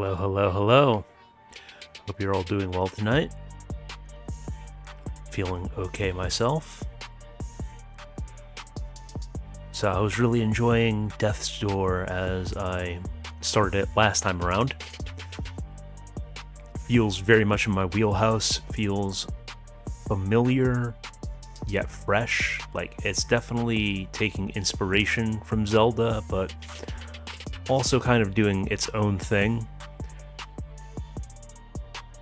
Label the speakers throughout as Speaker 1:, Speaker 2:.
Speaker 1: Hello, hello, hello. Hope you're all doing well tonight. Feeling okay myself. So I was really enjoying Death's Door as I started it last time around. Feels very much in my wheelhouse, feels familiar yet fresh. Like, it's definitely taking inspiration from Zelda, but also kind of doing its own thing.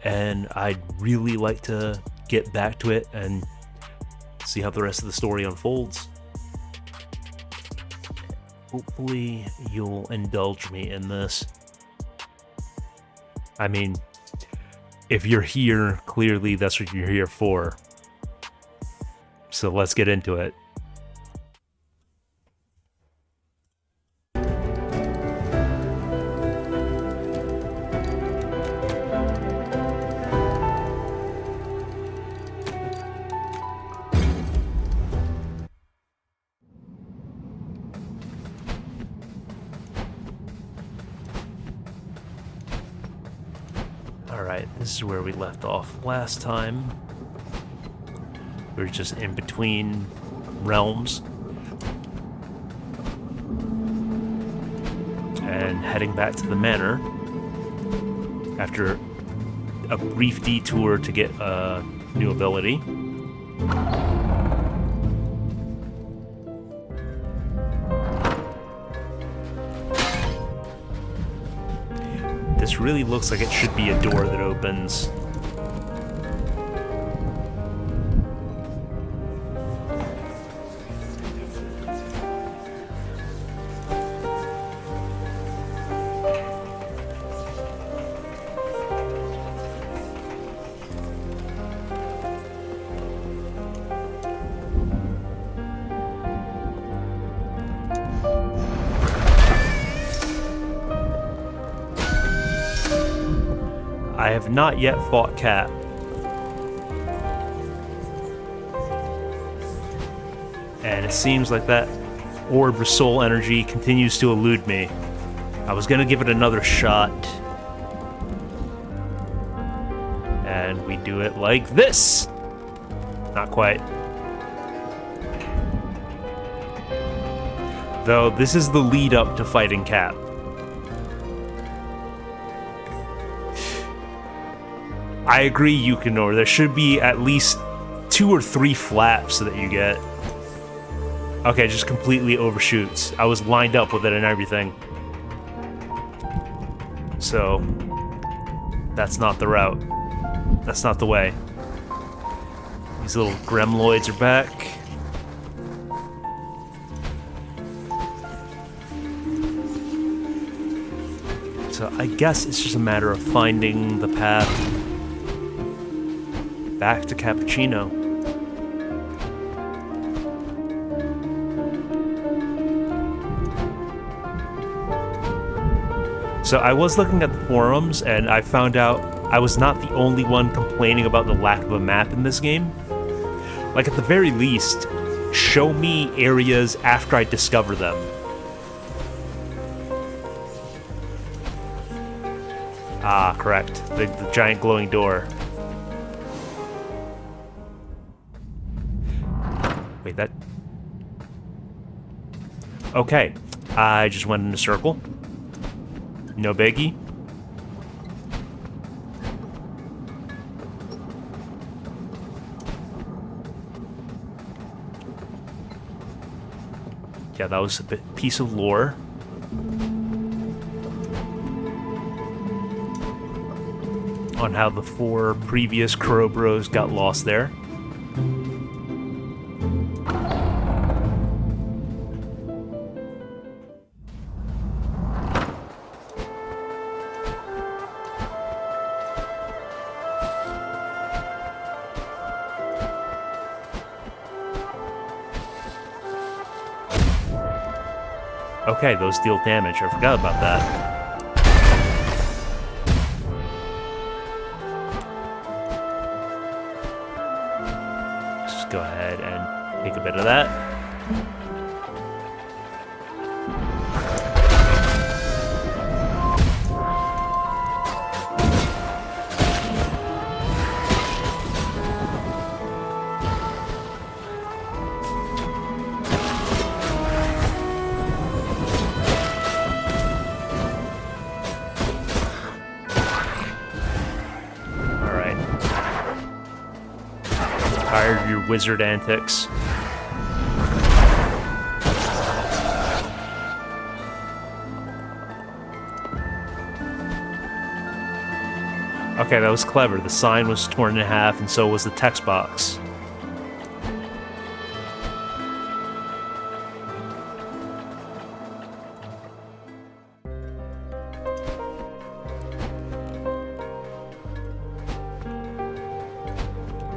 Speaker 1: And I'd really like to get back to it and see how the rest of the story unfolds. Hopefully you'll indulge me in this. I mean, if you're here, clearly that's what you're here for. So let's get into it. Alright, this is where we left off last time. We were just in between realms. And heading back to the manor after a brief detour to get a new ability. This really looks like it should be a door that opens. I have not yet fought Cat. And it seems like that orb of soul energy continues to elude me. I was gonna give it another shot. And we do it like this! Not quite. Though this is the lead up to fighting Cat. I agree, Yukinor. There should be at least 2 or 3 flaps that you get. Okay, just completely overshoots. I was lined up with it and everything. So, that's not the route. That's not the way. These little gremloids are back. So I guess it's just a matter of finding the path back to Cappuccino. So I was looking at the forums and I found out I was not the only one complaining about the lack of a map in this game. Like, at the very least, show me areas after I discover them. Ah, correct. The giant glowing door. Wait, that... Okay. I just went in a circle. No biggie. Yeah, that was a piece of lore. On how the 4 previous Crow Bros got lost there. Okay, those deal damage. I forgot about that. Just go ahead and take a bit of that. wizard antics. Okay, that was clever. The sign was torn in half, and so was the text box.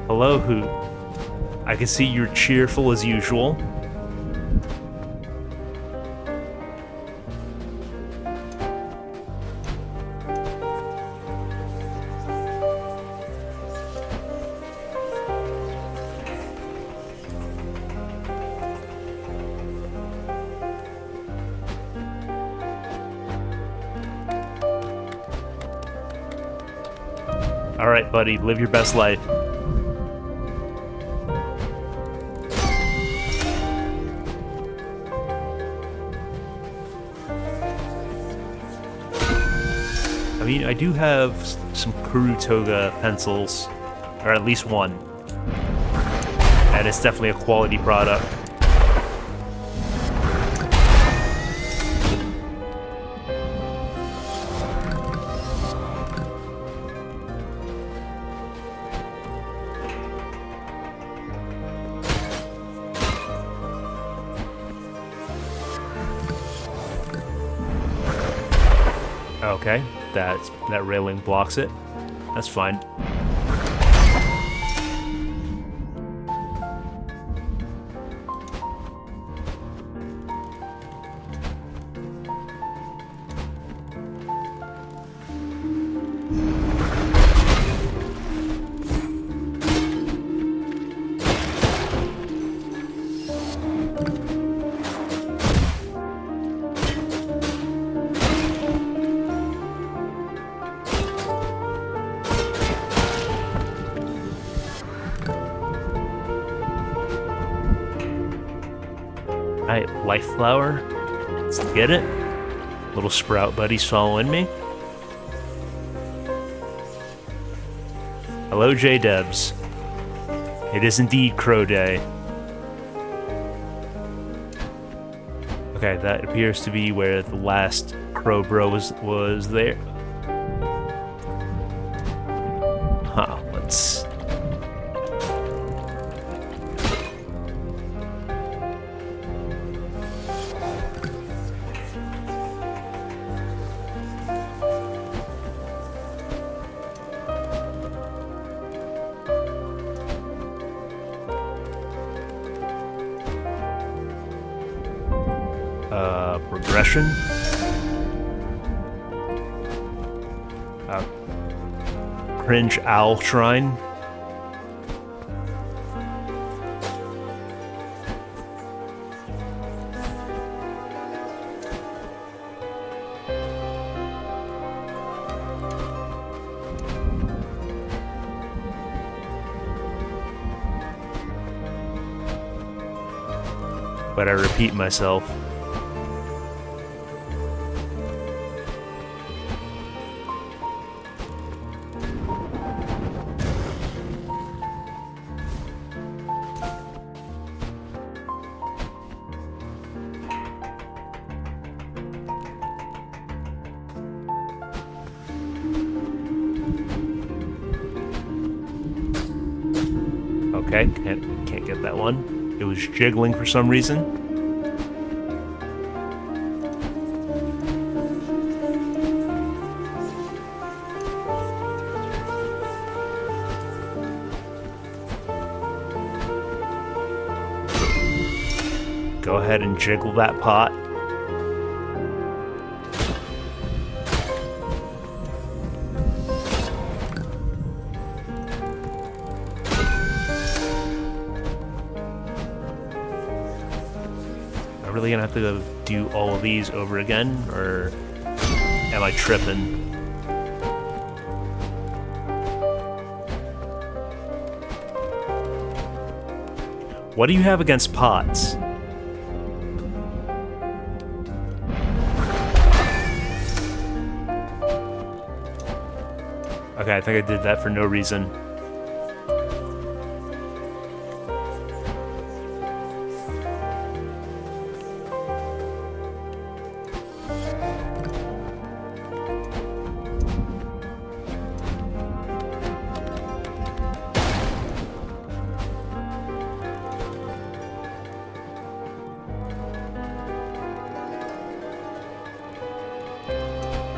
Speaker 1: Hello, Hoot. I can see you're cheerful as usual. All right, buddy, live your best life. I mean, I do have some Kurutoga pencils, or at least one, and it's definitely a quality product. Okay, that railing blocks it. That's fine. Alright, life flower. Let's get it. Little sprout buddies following me. Hello, J-Debs. It is indeed Crow Day. Okay, that appears to be where the last Crow Bro was there. Huh, let's... progression. Cringe Owl Shrine. But I repeat myself. Okay, can't get that one. It was jiggling for some reason. Go ahead and jiggle that pot. Really gonna have to do all of these over again, or am I tripping? What do you have against pots? Okay, I think I did that for no reason.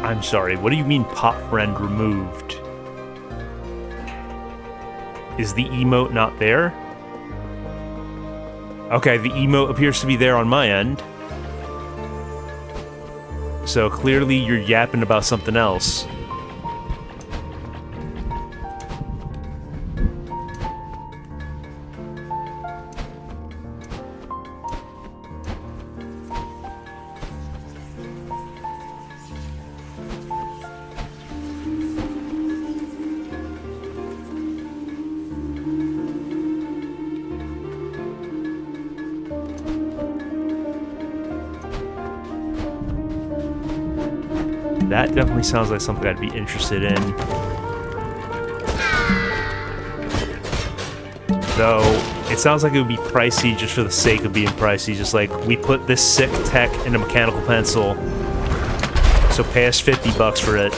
Speaker 1: I'm sorry, what do you mean pot friend removed? Is the emote not there? Okay, the emote appears to be there on my end. So clearly you're yapping about something else. That definitely sounds like something I'd be interested in. Though, it sounds like it would be pricey just for the sake of being pricey. Just like, we put this sick tech in a mechanical pencil, so pay us $50 for it.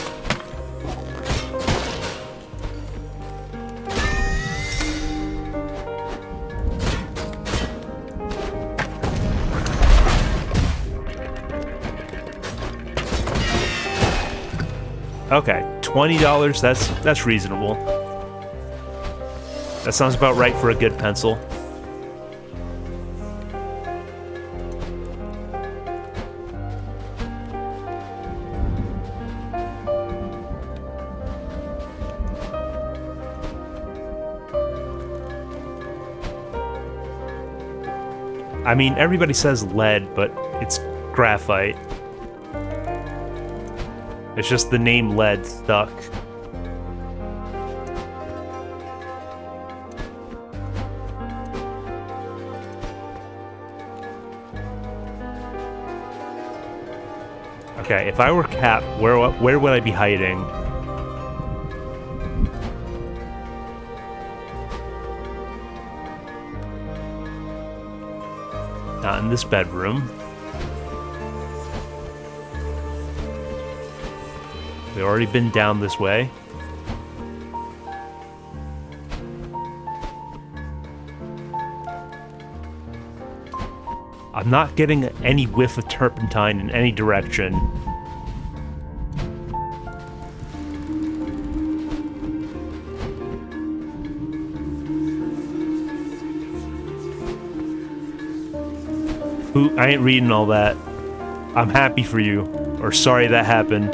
Speaker 1: Okay, $20, that's reasonable. That sounds about right for a good pencil. I mean, everybody says lead, but it's graphite. It's just the name lead stuck. Okay, if I were Cap, where would I be hiding? Not in this bedroom. We've already been down this way. I'm not getting any whiff of turpentine in any direction. I ain't reading all that. I'm happy for you, or sorry that happened.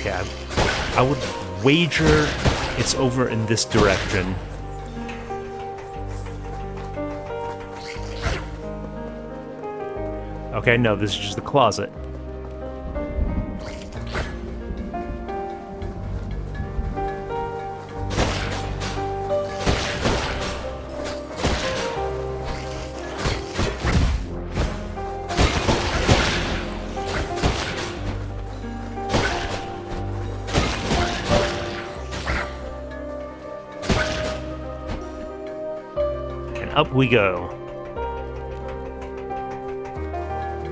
Speaker 1: Yeah, I would wager it's over in this direction. Okay, no, this is just the closet. And up we go.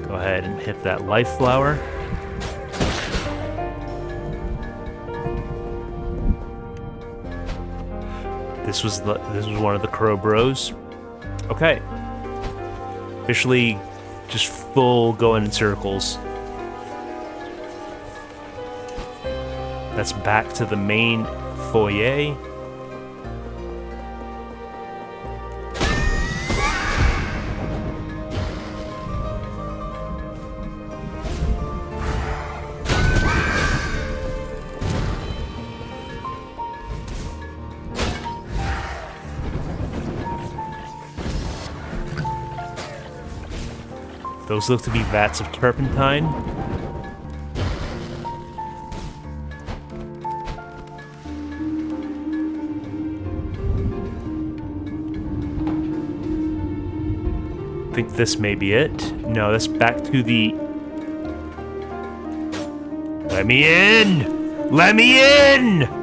Speaker 1: Go ahead and hit that life flower. This was one of the Crow Bros. Okay. Officially just full going in circles. That's back to the main foyer. Those look to be vats of turpentine. I think this may be it. No, that's back to the... Let me in! Let me in!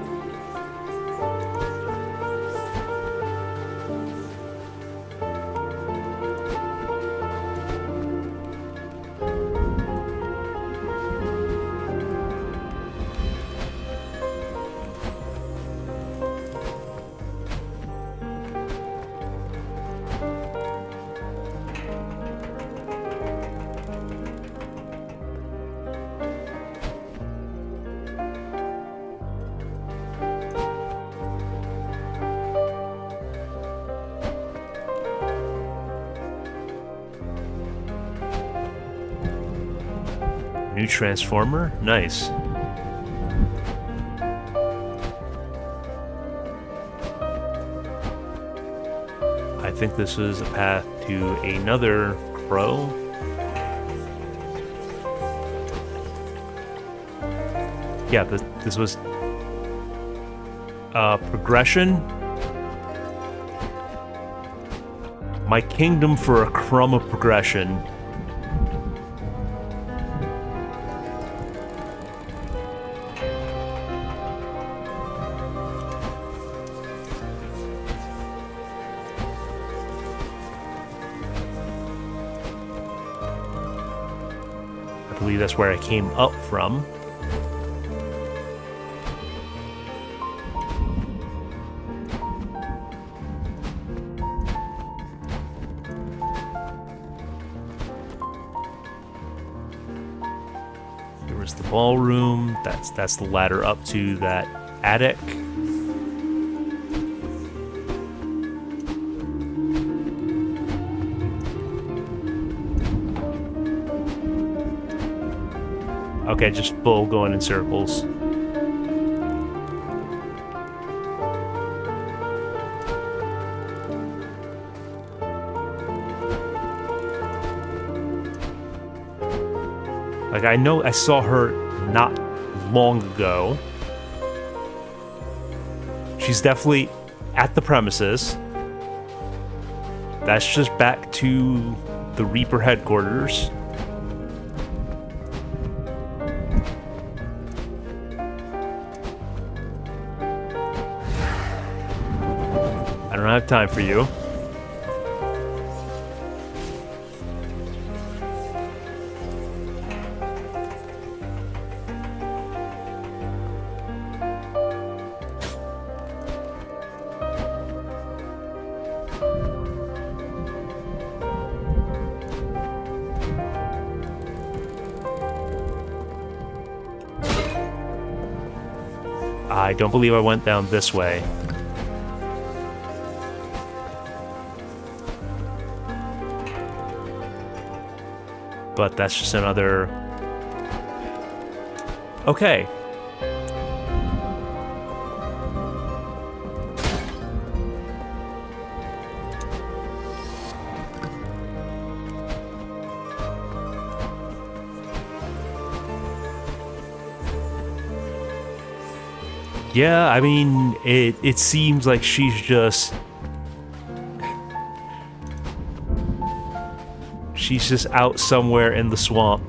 Speaker 1: New transformer? Nice. I think this is a path to another crow. Yeah, this was progression. My kingdom for a crumb of progression. I believe that's where I came up from. The ballroom, that's the ladder up to that attic. Okay, just full going in circles. Like, I know I saw her not long ago. She's definitely at the premises. That's just back to the Reaper headquarters. I don't have time for you. I don't believe I went down this way. But that's just another... Okay. Yeah, I mean, it seems like she's just... She's just out somewhere in the swamp.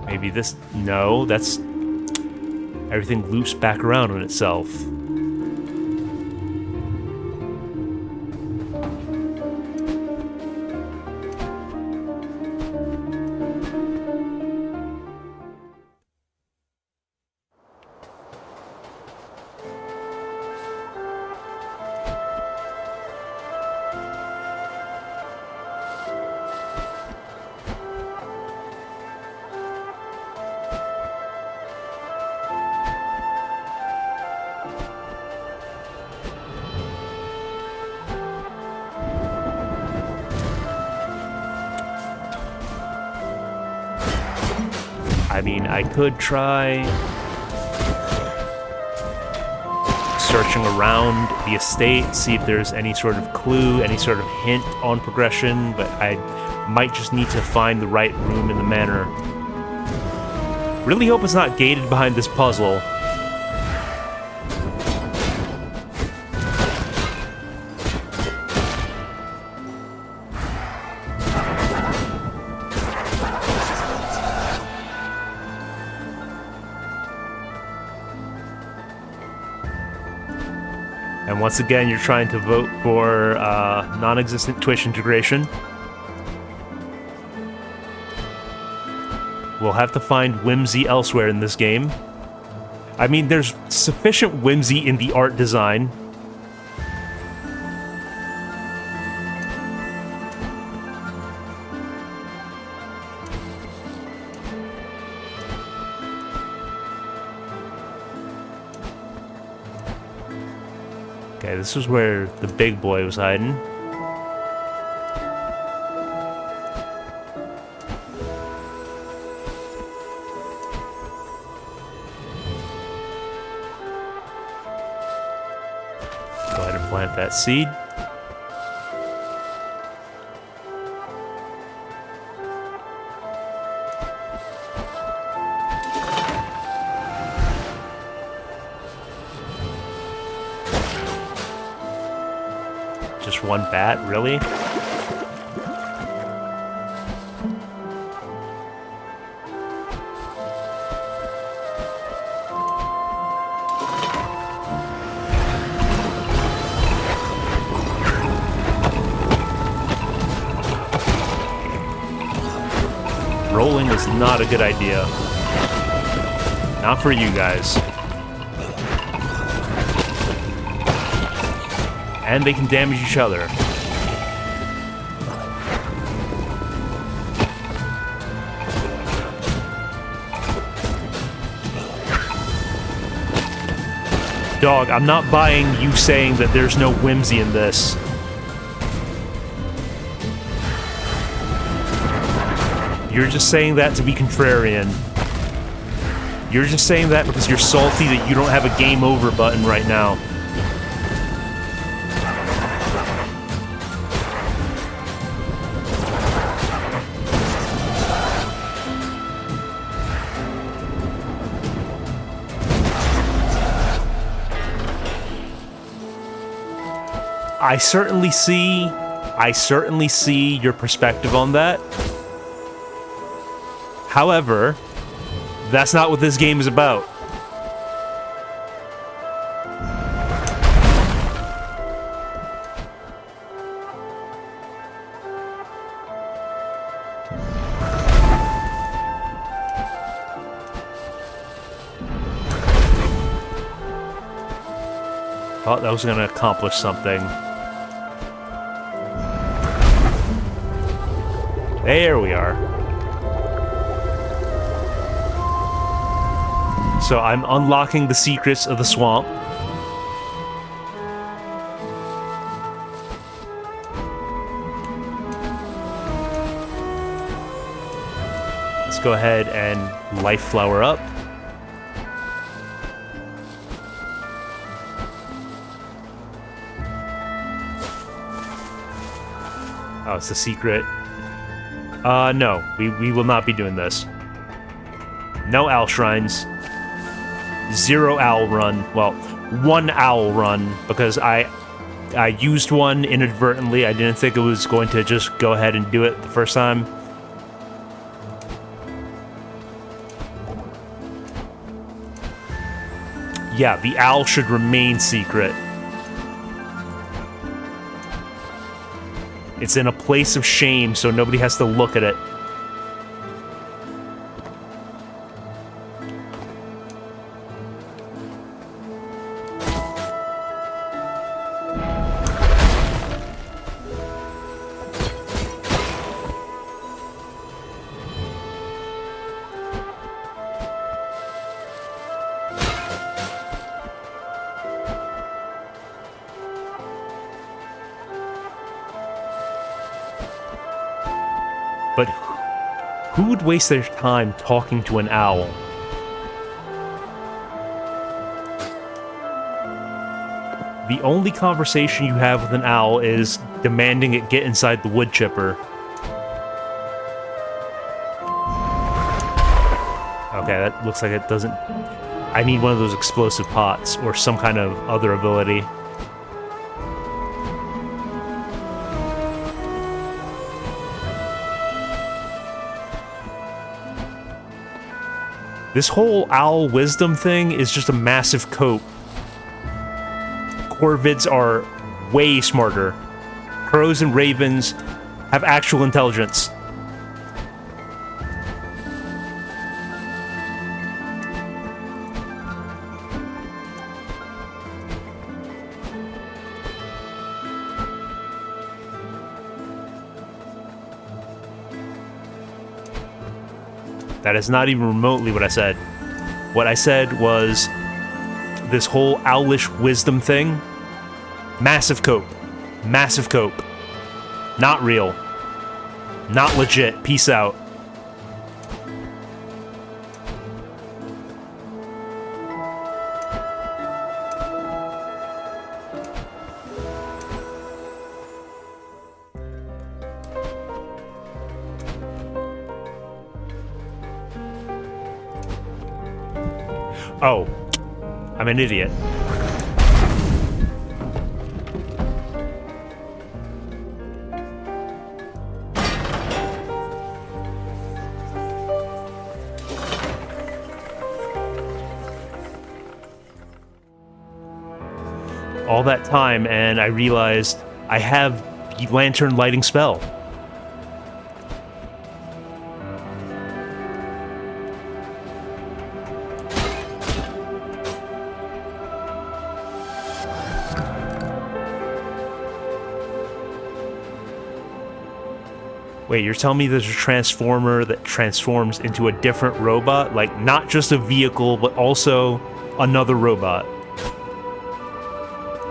Speaker 1: Maybe this... No, that's... Everything loops back around on itself. I mean, I could try searching around the estate, see if there's any sort of clue, any sort of hint on progression, but I might just need to find the right room in the manor. Really hope it's not gated behind this puzzle. And once again, you're trying to vote for non-existent Twitch integration. We'll have to find whimsy elsewhere in this game. I mean, there's sufficient whimsy in the art design. Okay, this is where the big boy was hiding. plant that seed. Just one bat, really? Rolling is not a good idea. Not for you guys. And they can damage each other. Dog, I'm not buying you saying that there's no whimsy in this. You're just saying that to be contrarian. You're just saying that because you're salty that you don't have a game over button right now. I certainly see your perspective on that. However, that's not what this game is about. Thought that was going to accomplish something. There we are. So I'm unlocking the secrets of the swamp. Let's go ahead and life flower up. Oh, it's the secret. No, we will not be doing this. No owl shrines. 0 owl run. Well, 1 owl run, because I used one inadvertently. I didn't think it was going to just go ahead and do it the first time. Yeah, the owl should remain secret. It's in a place of shame, so nobody has to look at it. But who would waste their time talking to an owl? The only conversation you have with an owl is demanding it get inside the wood chipper. Okay, that looks like it doesn't... I need one of those explosive pots or some kind of other ability. This whole owl wisdom thing is just a massive cope. Corvids are way smarter. Crows and ravens have actual intelligence. That is not even remotely what I said. What I said was this whole owlish wisdom thing. Massive cope. Massive cope. Not real. Not legit. Peace out. Oh, I'm an idiot. All that time, and I realized I have the lantern lighting spell. Wait, you're telling me there's a transformer that transforms into a different robot? Like, not just a vehicle, but also another robot.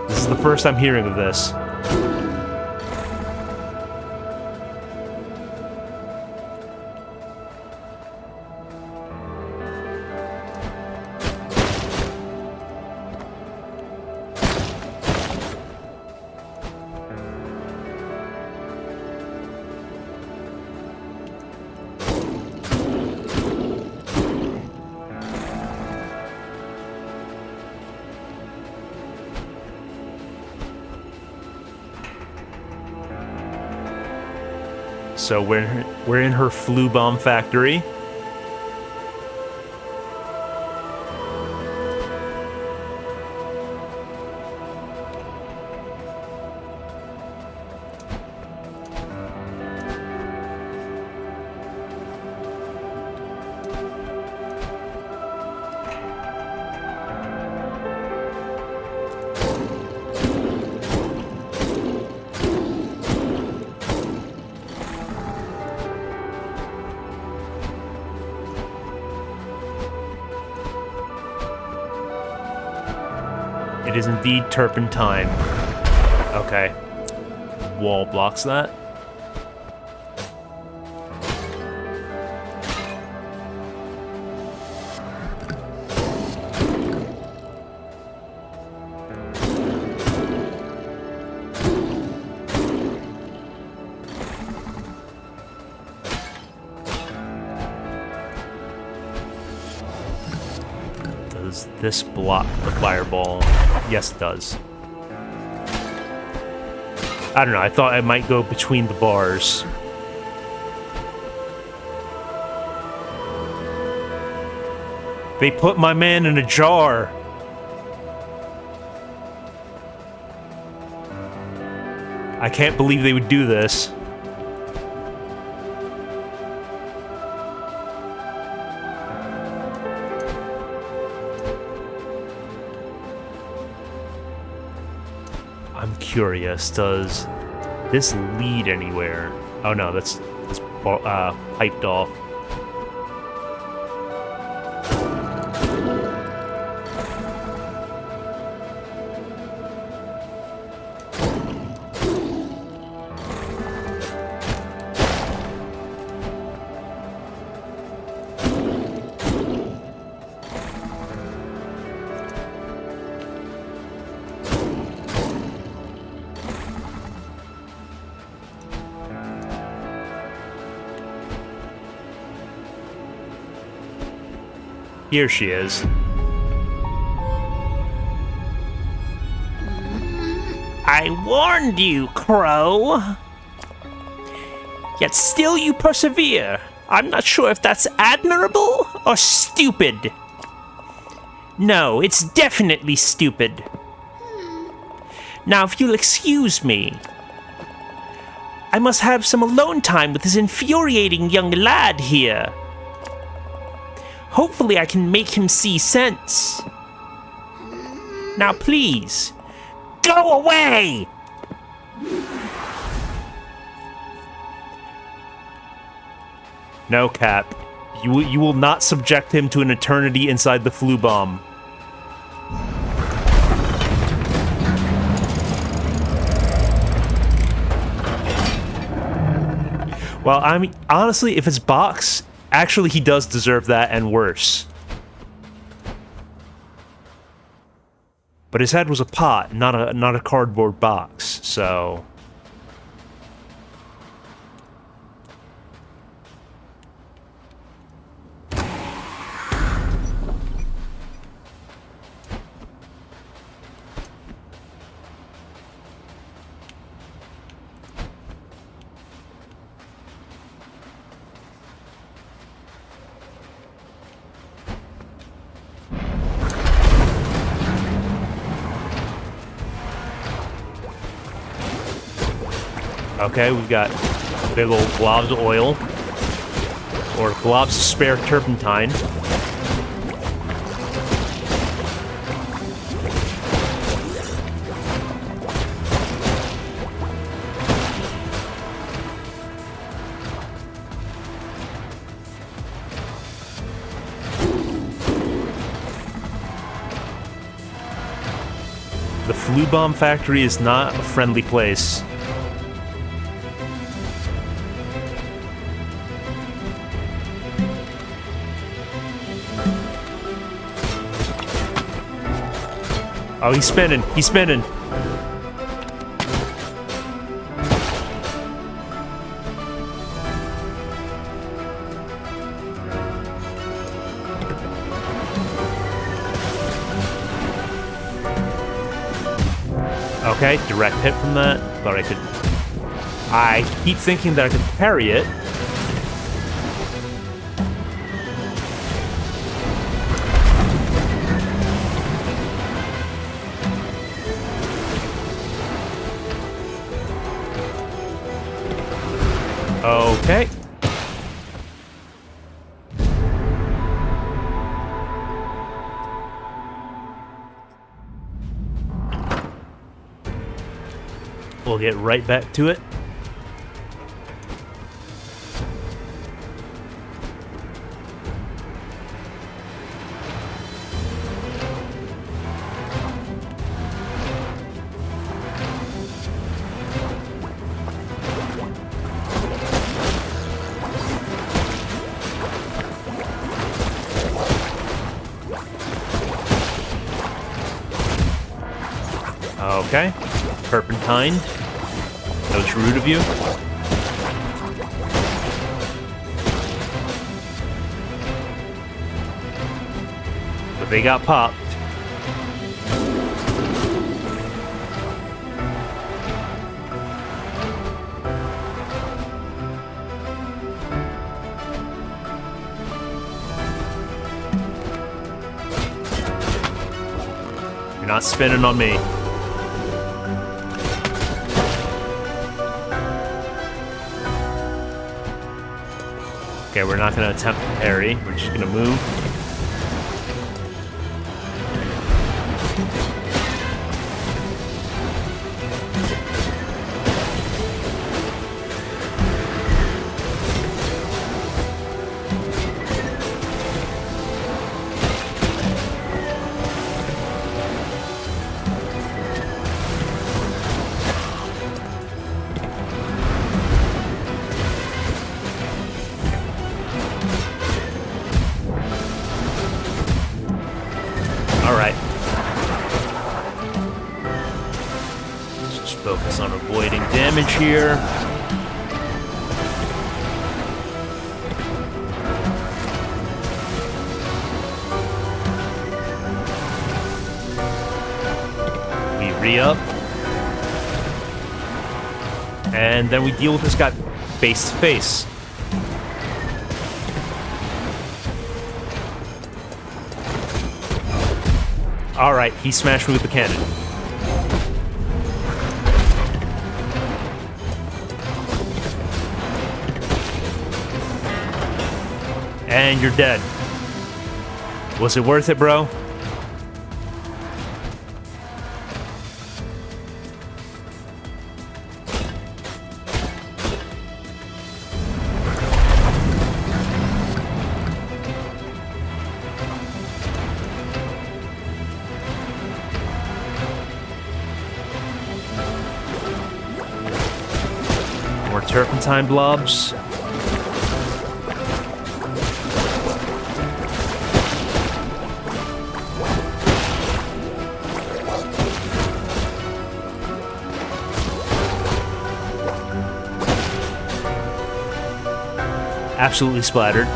Speaker 1: This is the first I'm hearing of this. So we're in her flu bomb factory. It is indeed turpentine. Okay. Wall blocks that. Does this block the fireball? Yes, it does. I don't know, I thought I might go between the bars. They put my man in a jar. I can't believe they would do this. I'm curious, does this lead anywhere? Oh no, that's piped off. Here she is.
Speaker 2: I warned you, Crow. Yet still you persevere. I'm not sure if that's admirable or stupid. No, it's definitely stupid. Now, if you'll excuse me, I must have some alone time with this infuriating young lad here. Hopefully I can make him see sense. Now please, go away!
Speaker 1: No, Cap. You will not subject him to an eternity inside the flu bomb. Well, I mean, honestly, if it's Box, actually he does deserve that and worse. But his head was a pot, not a cardboard box, so... Okay, we've got big old globs of oil. Or globs of spare turpentine. The Flue Bomb Factory is not a friendly place. Oh, he's spinning. He's spinning. Okay, direct hit from that. Thought I could... I keep thinking that I could parry it. Okay. We'll get right back to it. Okay. Turpentine. That was rude of you. But they got popped. You're not spinning on me. Okay, we're not going to attempt to parry. We're just going to move. Alright. Let's just focus on avoiding damage here. We re-up. And then we deal with this guy face to face. Alright, he smashed me with the cannon. And you're dead. Was it worth it, bro? More turpentine blobs. Absolutely splattered.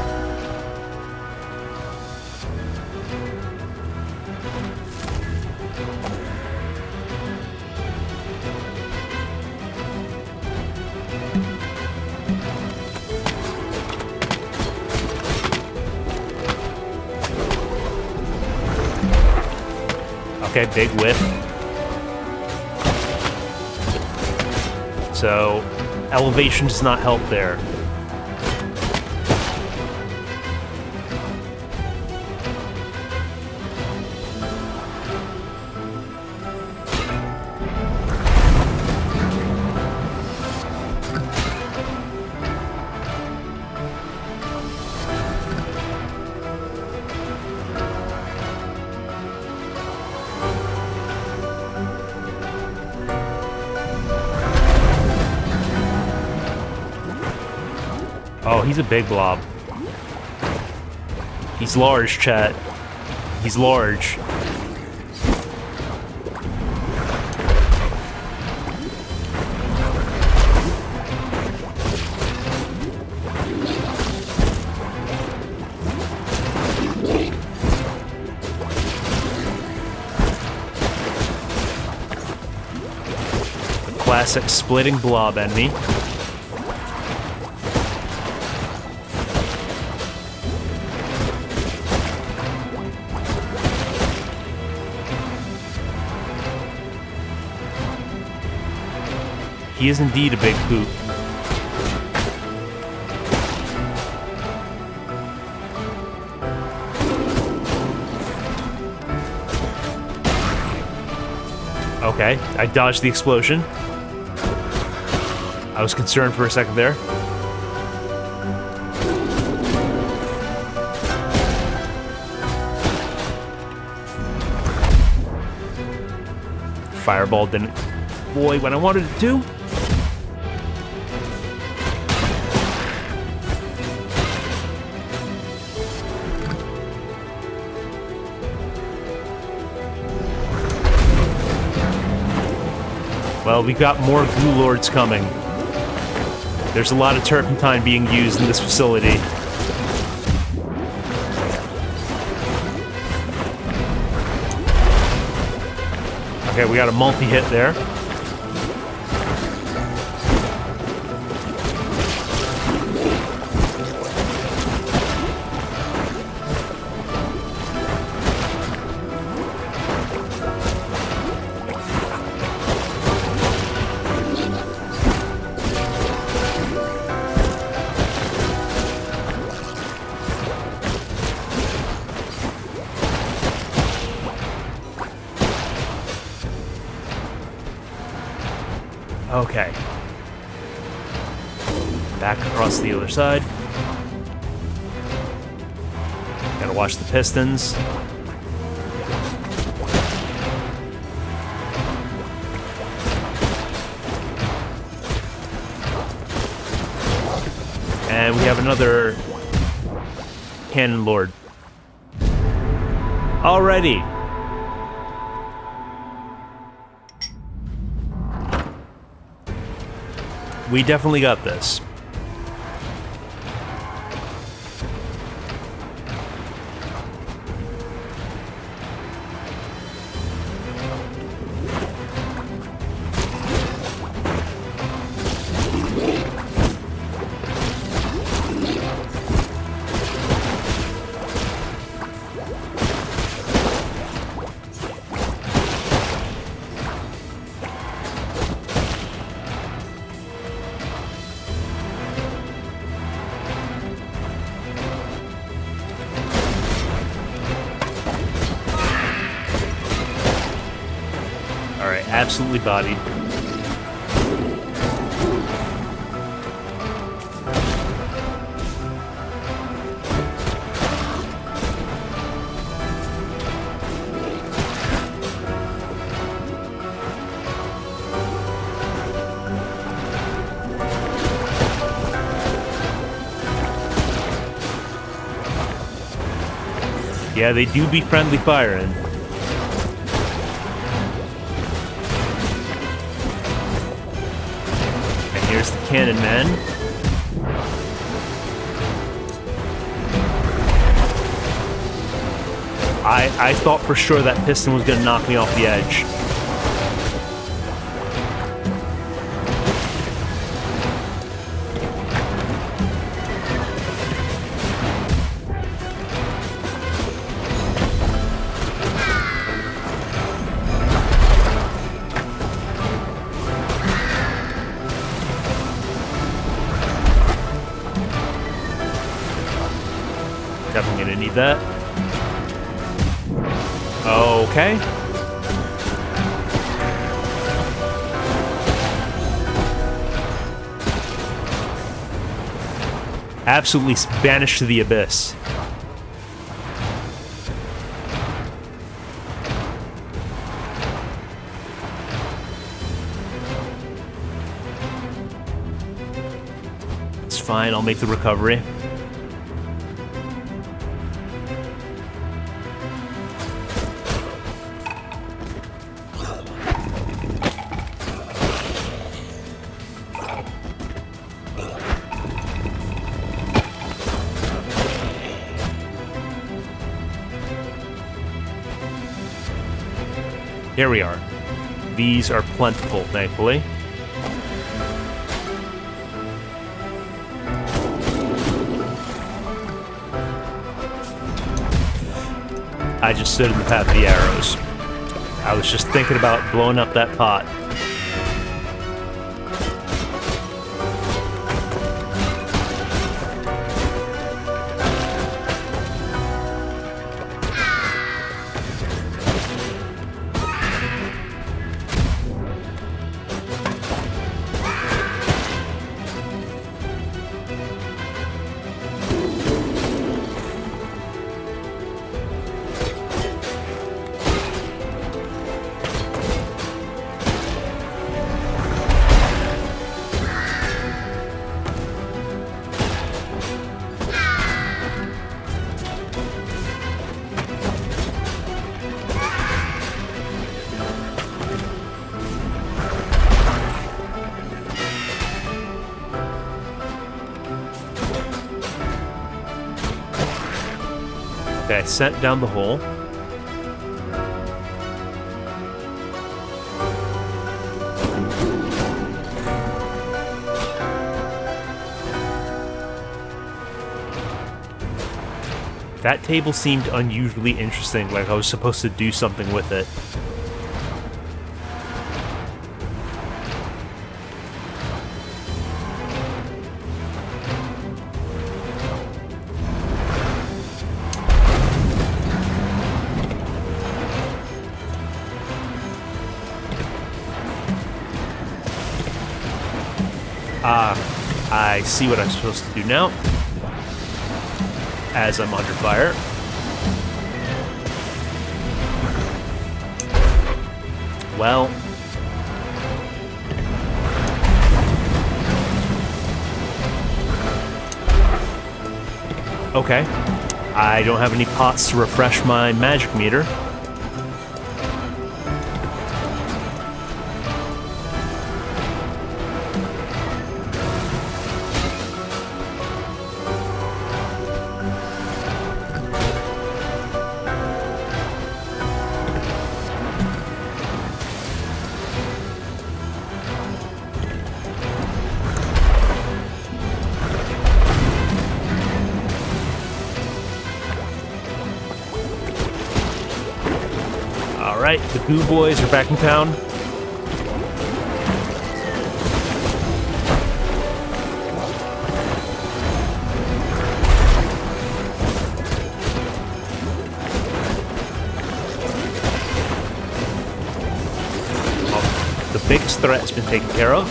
Speaker 1: Okay, big whiff. So, elevation does not help there. Oh, he's a big blob. He's large, chat. He's large. The classic splitting blob enemy. He is indeed a big poop. Okay, I dodged the explosion. I was concerned for a second there. Fireball didn't boy when I wanted it to. Well, we got more Goo Lords coming. There's a lot of turpentine being used in this facility. Okay, we got a multi-hit there. Okay. Back across the other side. Gotta watch the pistons. And we have another Cannon Lord. Alrighty. We definitely got this. Absolutely bodied. Yeah, they do be friendly firing. Here's the cannon man. I thought for sure that piston was gonna knock me off the edge. Definitely gonna need that. Okay. Absolutely banished to the abyss. It's fine, I'll make the recovery. Here we are. These are plentiful, thankfully. I just stood in the path of the arrows. I was just thinking about blowing up that pot. Okay, sent down the hole. That table seemed unusually interesting, like I was supposed to do something with it. I see what I'm supposed to do now. As I'm under fire. Well. Okay. I don't have any pots to refresh my magic meter. Alright, the Goo Boys are back in town. The biggest threat's been taken care of.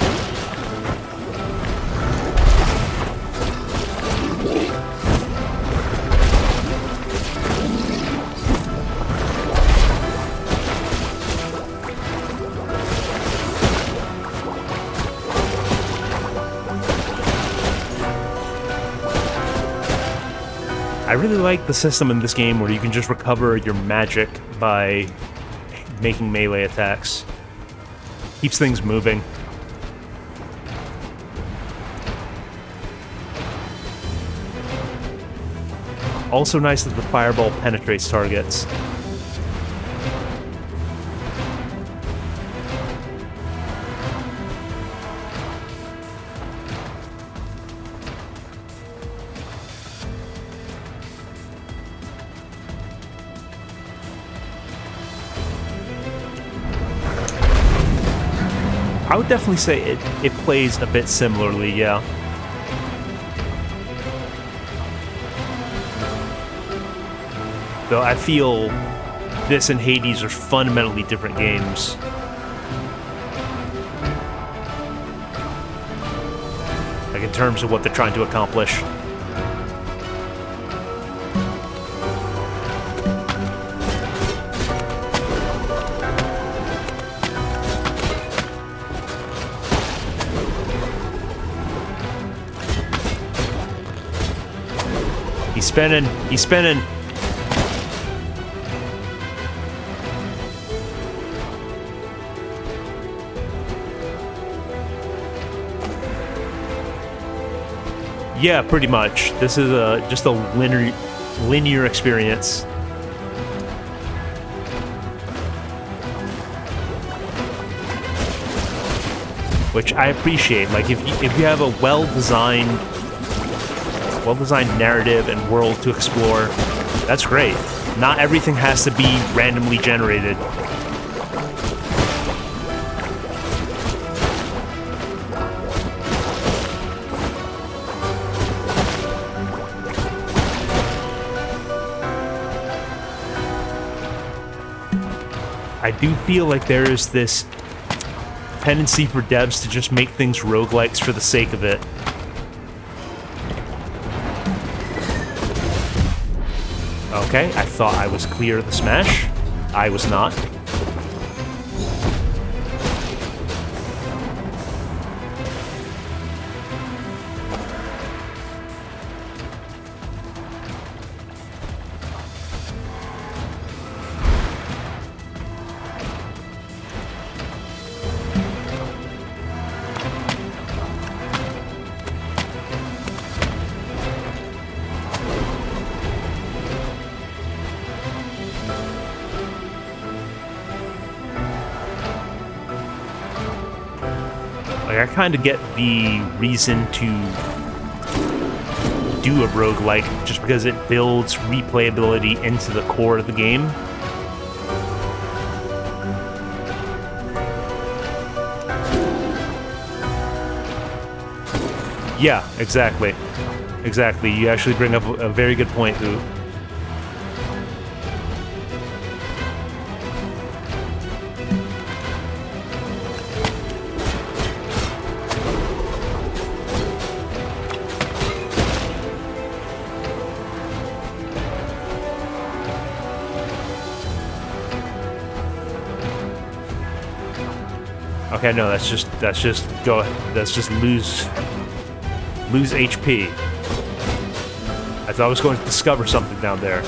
Speaker 1: I really like the system in this game where you can just recover your magic by making melee attacks. Keeps things moving. Also nice that the fireball penetrates targets. I would definitely say it plays a bit similarly, yeah. Though I feel this and Hades are fundamentally different games. Like in terms of what they're trying to accomplish. He's spinning. He's spinning. Yeah, pretty much. This is just a linear experience. Which I appreciate. Like if you have a well-designed narrative and world to explore, that's great. Not everything has to be randomly generated. I do feel like there is this tendency for devs to just make things roguelikes for the sake of it. Okay, I thought I was clear of the smash. I was not. I kind of get the reason to do a roguelike just because it builds replayability into the core of the game. Yeah, exactly. Exactly. You actually bring up a very good point, Ooh. Okay, no, that's just lose HP. I thought I was going to discover something down there.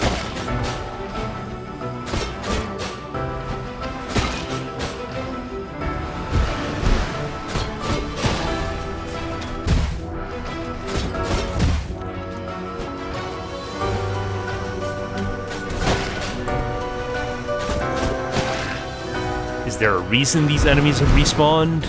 Speaker 1: Is there a reason these enemies have respawned?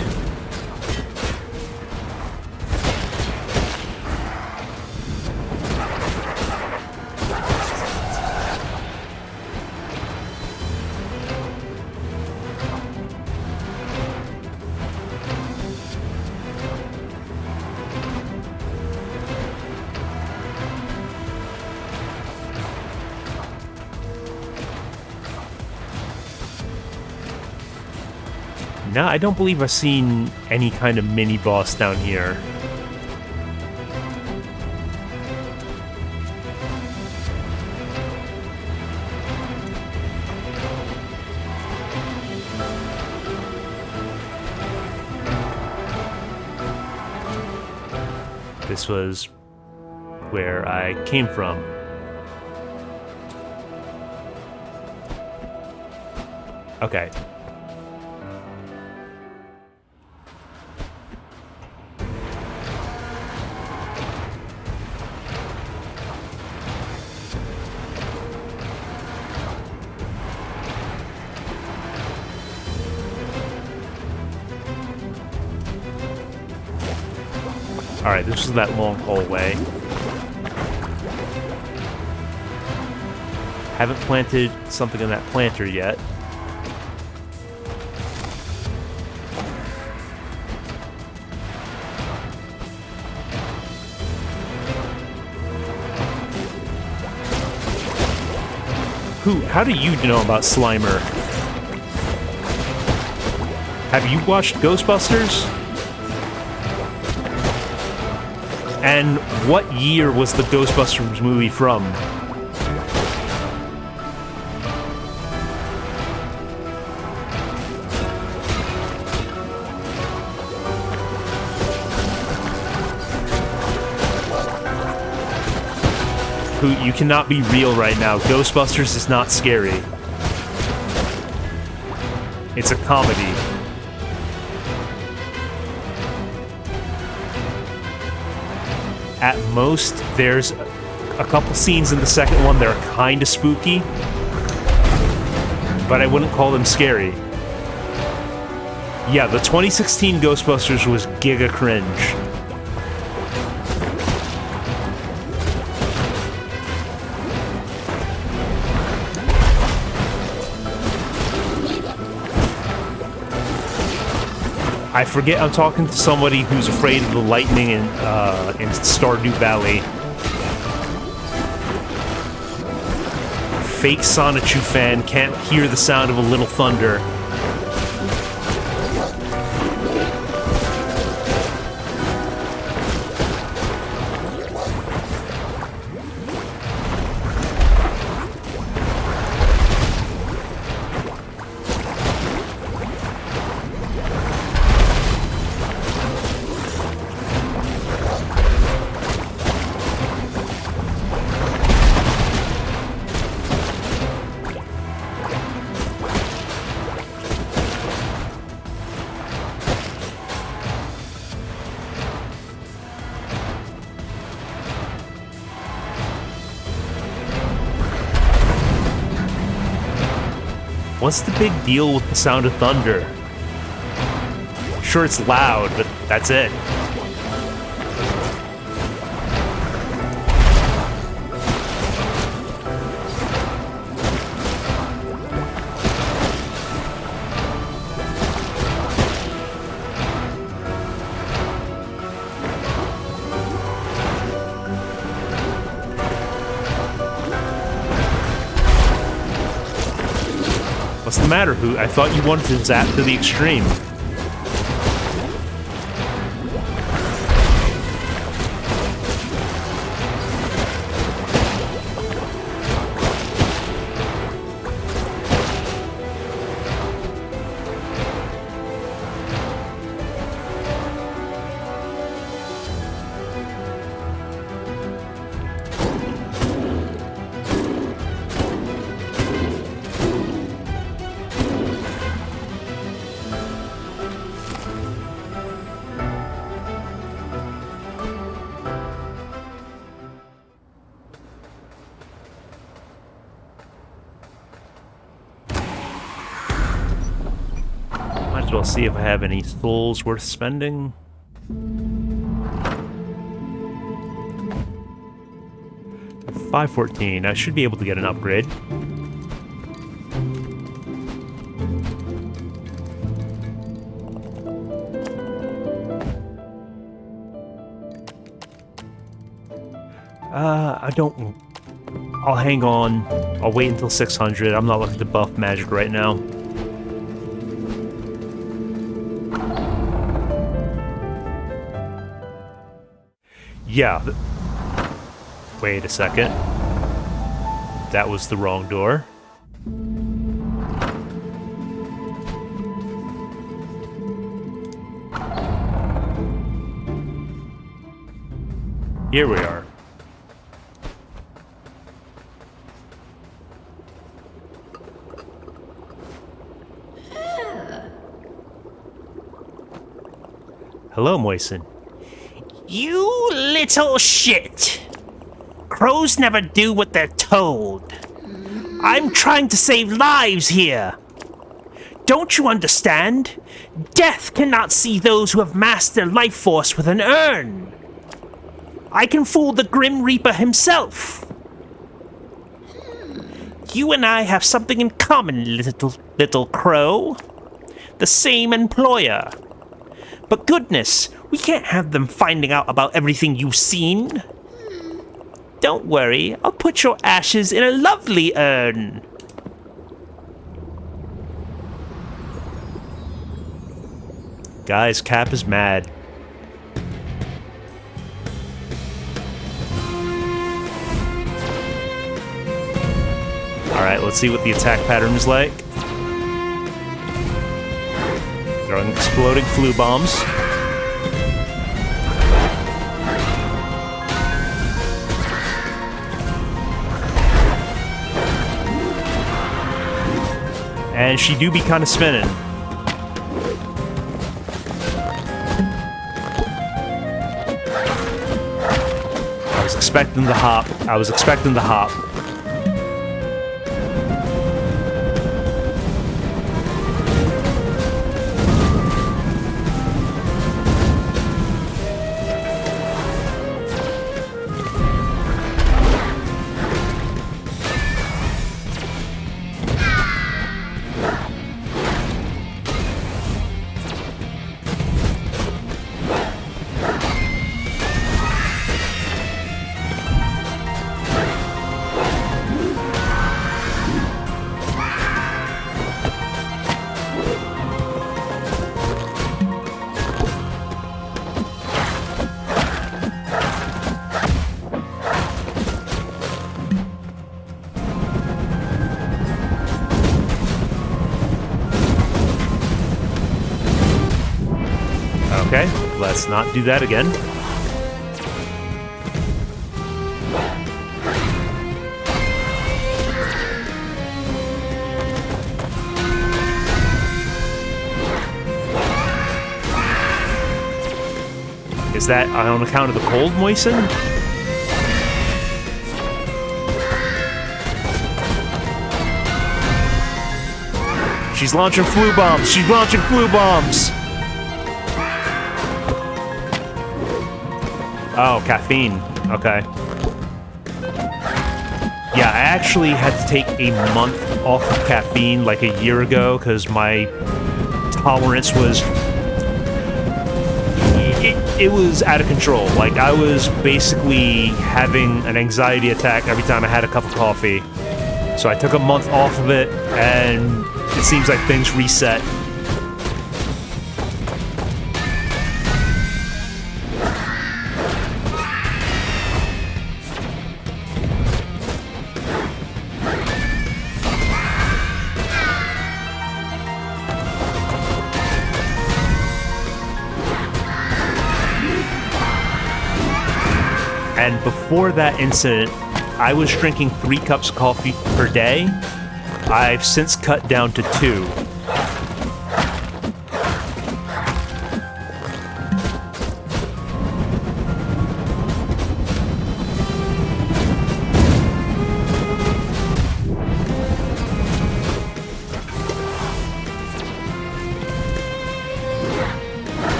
Speaker 1: No, I don't believe I've seen any kind of mini-boss down here. This was where I came from. Okay. Alright, this is that long hallway. Haven't planted something in that planter yet. How do you know about Slimer? Have you watched Ghostbusters? And what year was the Ghostbusters movie from? You cannot be real right now. Ghostbusters is not scary. It's a comedy. At most, there's a couple scenes in the second one that are kind of spooky, but I wouldn't call them scary. Yeah, the 2016 Ghostbusters was giga cringe. I forget I'm talking to somebody who's afraid of the lightning in Stardew Valley. Fake Sonichu fan can't hear the sound of a little thunder. What's the big deal with the sound of thunder? Sure, it's loud, but that's it. What's the matter, Hoot? I thought you wanted to zap to the extreme. Might as well see if I have any souls worth spending. $514. I should be able to get an upgrade. I don't... I'll hang on. I'll wait until 600. I'm not looking to buff magic right now. Yeah. Wait a second. That was the wrong door. Here we are. Hello, Moisen.
Speaker 2: You little shit! Crows never do what they're told. I'm trying to save lives here. Don't you understand? Death cannot see those who have masked their life force with an urn. I can fool the Grim Reaper himself. You and I have something in common, little crow. The same employer. But goodness, we can't have them finding out about everything you've seen. Don't worry, I'll put your ashes in a lovely urn.
Speaker 1: Guys, Cap is mad. Alright, let's see what the attack pattern is like. Throwing exploding flu bombs. And she do be kind of spinning. I was expecting the hop. I was expecting the hop. Okay, let's not do that again. Is that on account of the cold, Moisen? She's launching flu bombs! She's launching flu bombs! Oh, caffeine. Okay. Yeah, I actually had to take a month off of caffeine like a year ago because my tolerance was... It was out of control. Like, I was basically having an anxiety attack every time I had a cup of coffee. So I took a month off of it, and it seems like things reset. And before that incident, I was drinking 3 cups of coffee per day. I've since cut down to 2.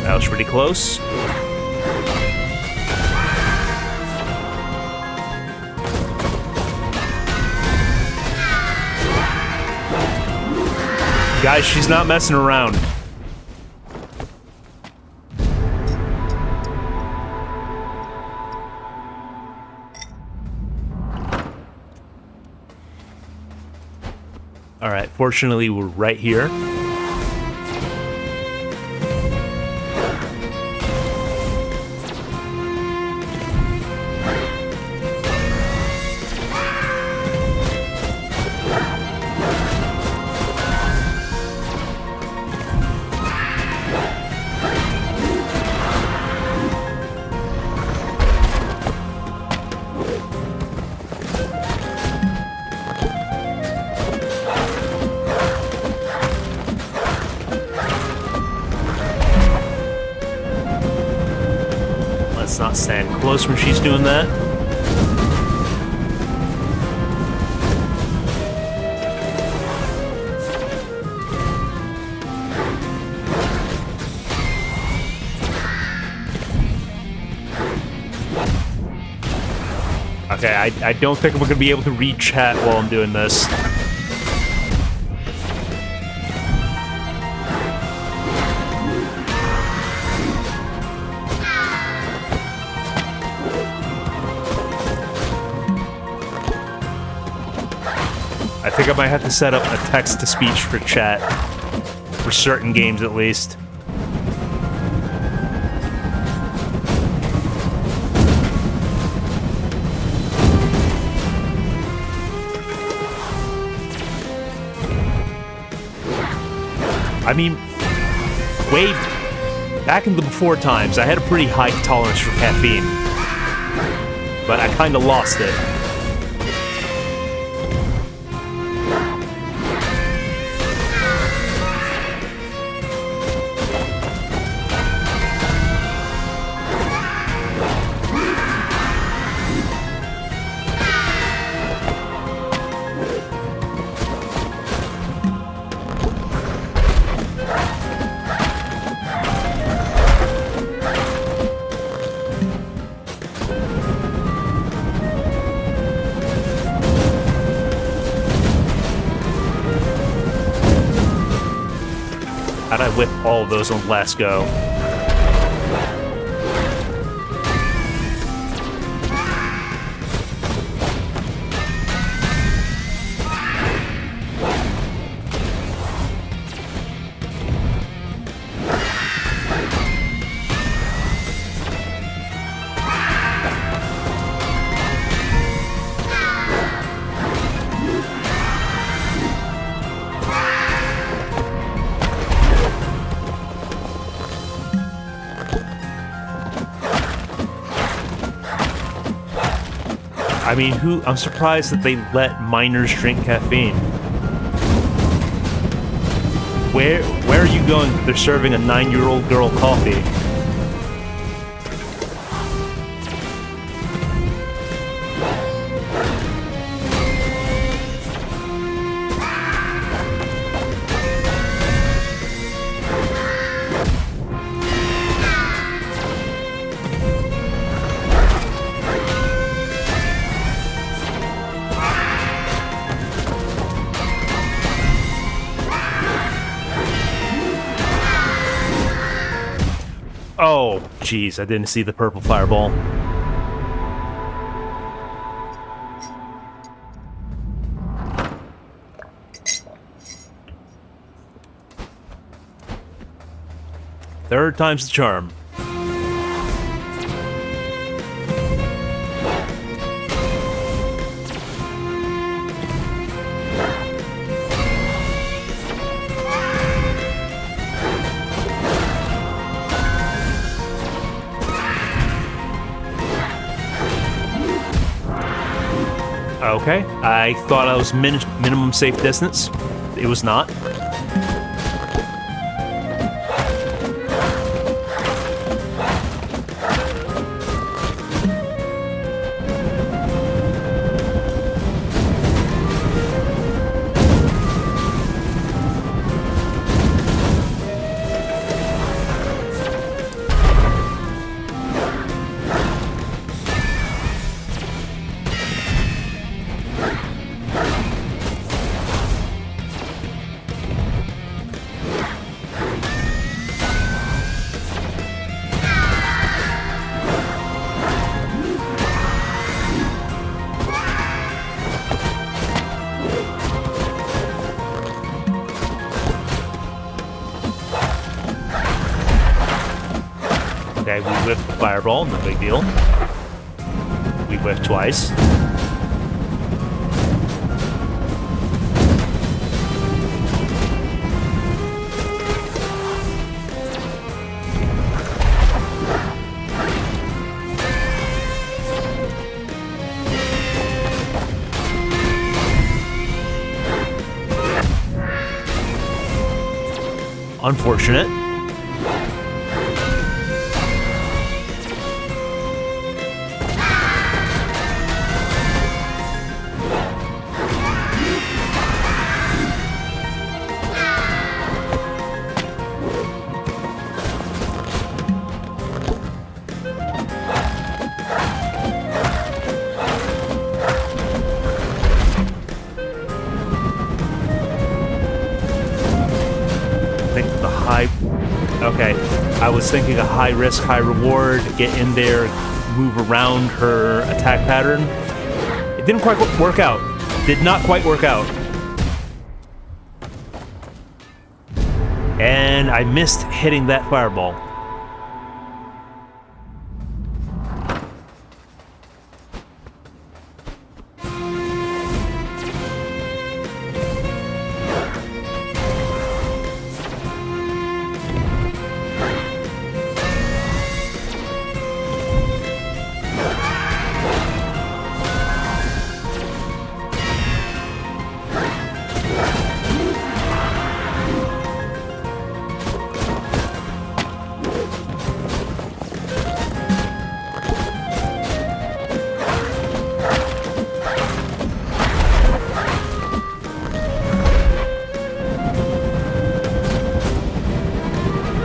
Speaker 1: That was pretty close. Guys, she's not messing around. All right, fortunately, we're right here. Let's not stand close when she's doing that. Okay, I don't think we're going to be able to read chat while I'm doing this. think I might have to set up a text-to-speech for chat. For certain games, at least. I mean, way back in the before times, I had a pretty high tolerance for caffeine. But I kind of lost it. How'd I whip all of those on the last go? I mean, I'm surprised that they let minors drink caffeine. Where are you going? They're serving a 9-year-old girl coffee. Oh, jeez, I didn't see the purple fireball. Third time's the charm. Okay, I thought I was minimum safe distance. It was not. Okay, we whiffed the fireball, no big deal. We whiffed twice. Unfortunate. Okay, I was thinking a high risk, high reward, get in there, move around her attack pattern. It didn't quite work out. Did not quite work out. And I missed hitting that fireball.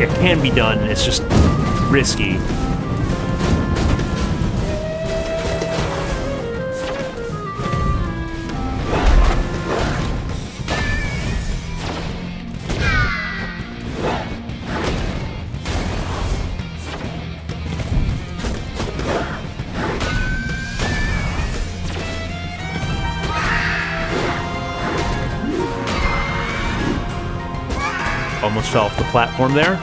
Speaker 1: It can be done, it's just risky. Almost fell off the platform there.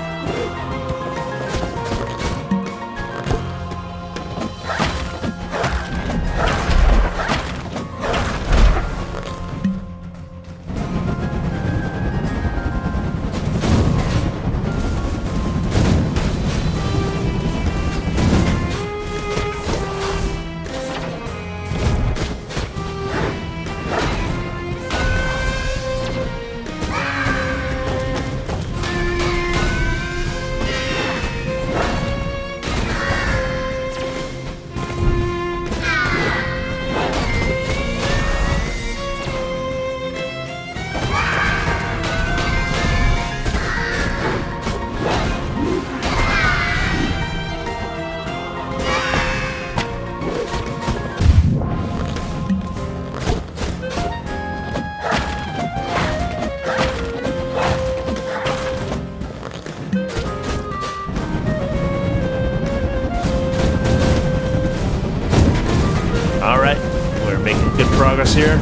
Speaker 1: Alright, we're making good progress here.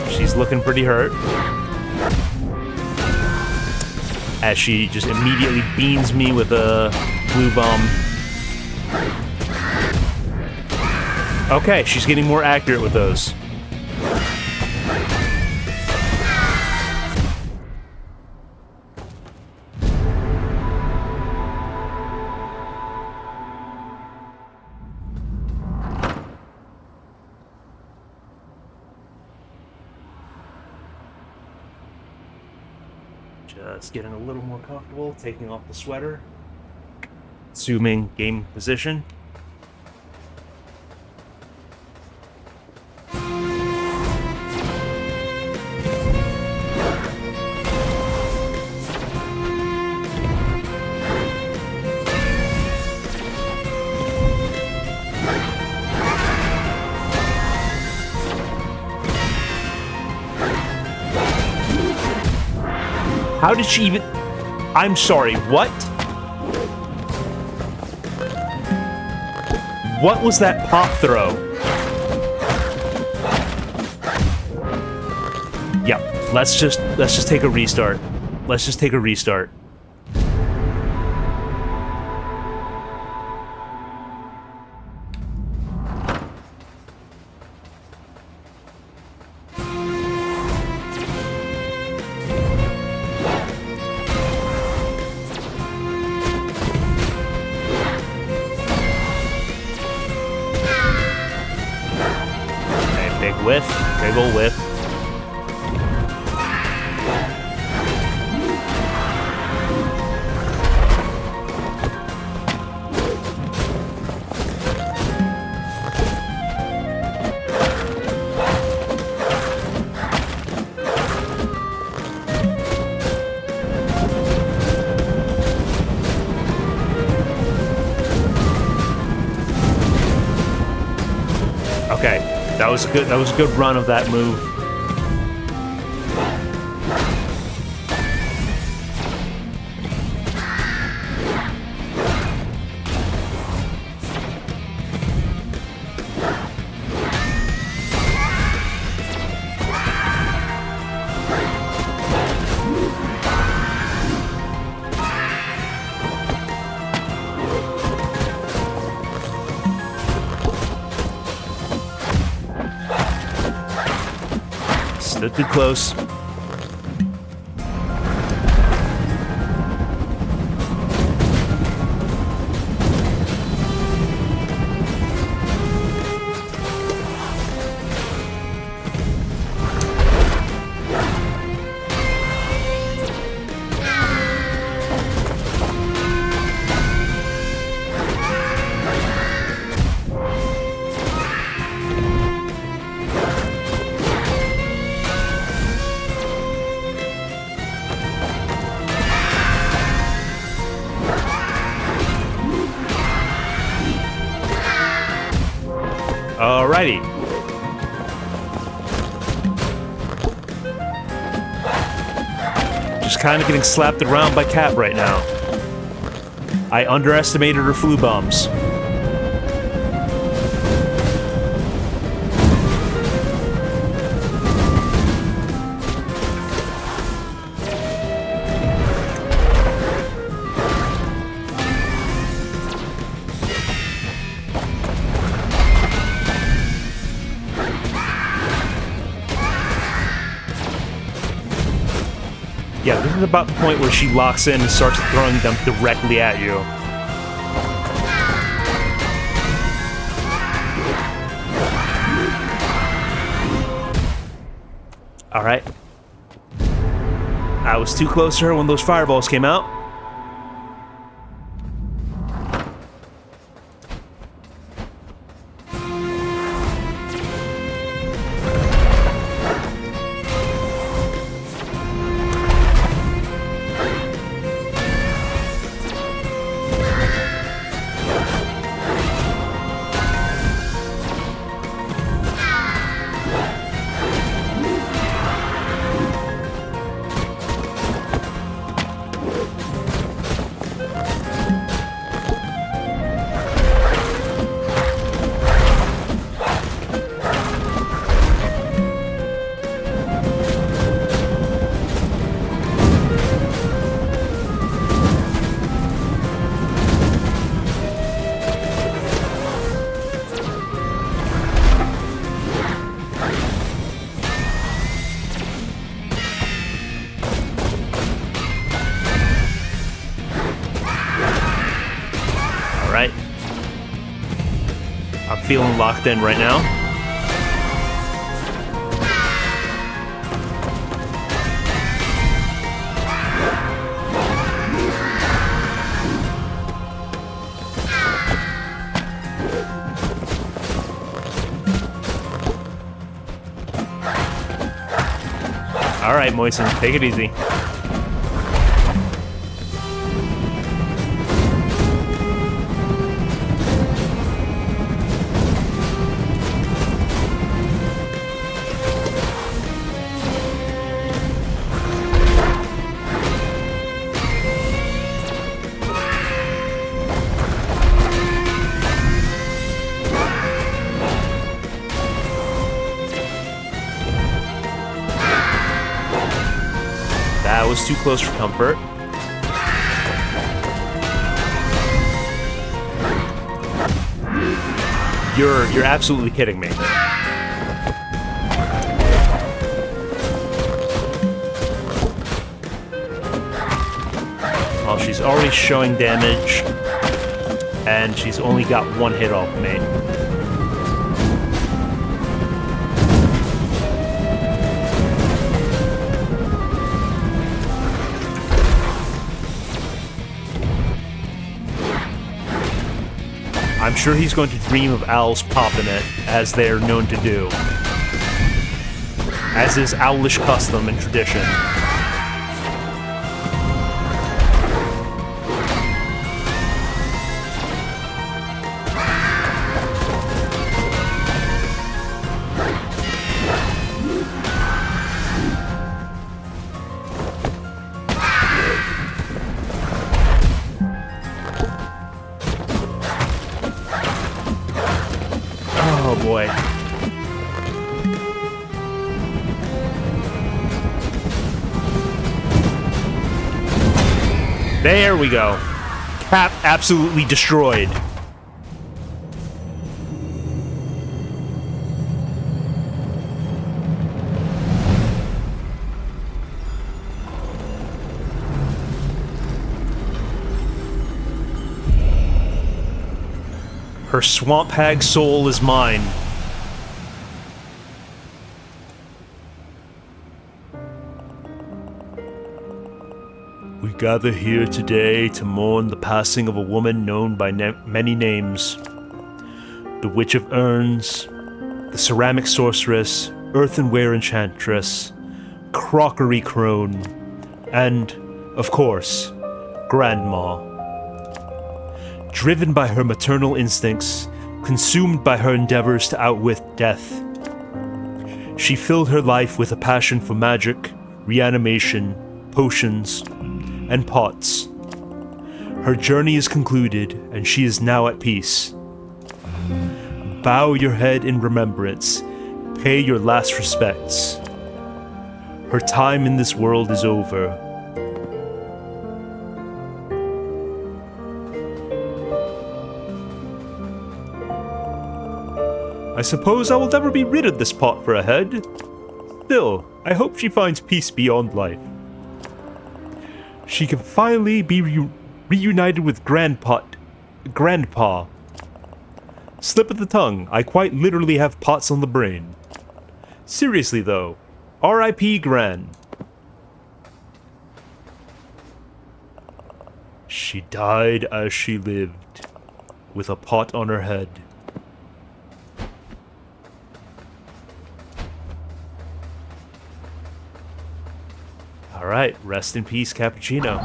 Speaker 1: She's looking pretty hurt. As she just immediately beans me with a blue bomb. Okay, she's getting more accurate with those. Just getting a little more comfortable, taking off the sweater. Assuming game position. How did she even... I'm sorry, what? What was that pop throw? Yeah, let's just take a restart. Let's just take a restart. Whiff, big ol' whiff. Okay. That was good. That was a good run of that move. Stood too close. Alrighty. Just kind of getting slapped around by Cat right now. I underestimated her flu bombs. Yeah, this is about the point where she locks in and starts throwing them directly at you. Alright. I was too close to her when those fireballs came out. Alright. I'm feeling locked in right now. Alright, Moisen, take it easy. That was too close for comfort. You're absolutely kidding me. Well, she's already showing damage, and she's only got one hit off me. I'm sure he's going to dream of owls popping it, as they're known to do. As is owlish custom and tradition. Oh boy. There we go. Cap absolutely destroyed. Her swamp hag soul is mine. We gather here today to mourn the passing of a woman known by many names. The Witch of Urns, the Ceramic Sorceress, Earthenware Enchantress, Crockery Crone, and, of course, Grandma. Driven by her maternal instincts, consumed by her endeavors to outwit death, she filled her life with a passion for magic, reanimation, potions, and pots. Her journey is concluded, and she is now at peace. Bow your head in remembrance, pay your last respects. Her time in this world is over. I suppose I will never be rid of this pot for a head. Still, I hope she finds peace beyond life. She can finally be reunited with Grandpa. Slip of the tongue, I quite literally have pots on the brain. Seriously though, R.I.P. Gran. She died as she lived, with a pot on her head. Alright, rest in peace, Cappuccino.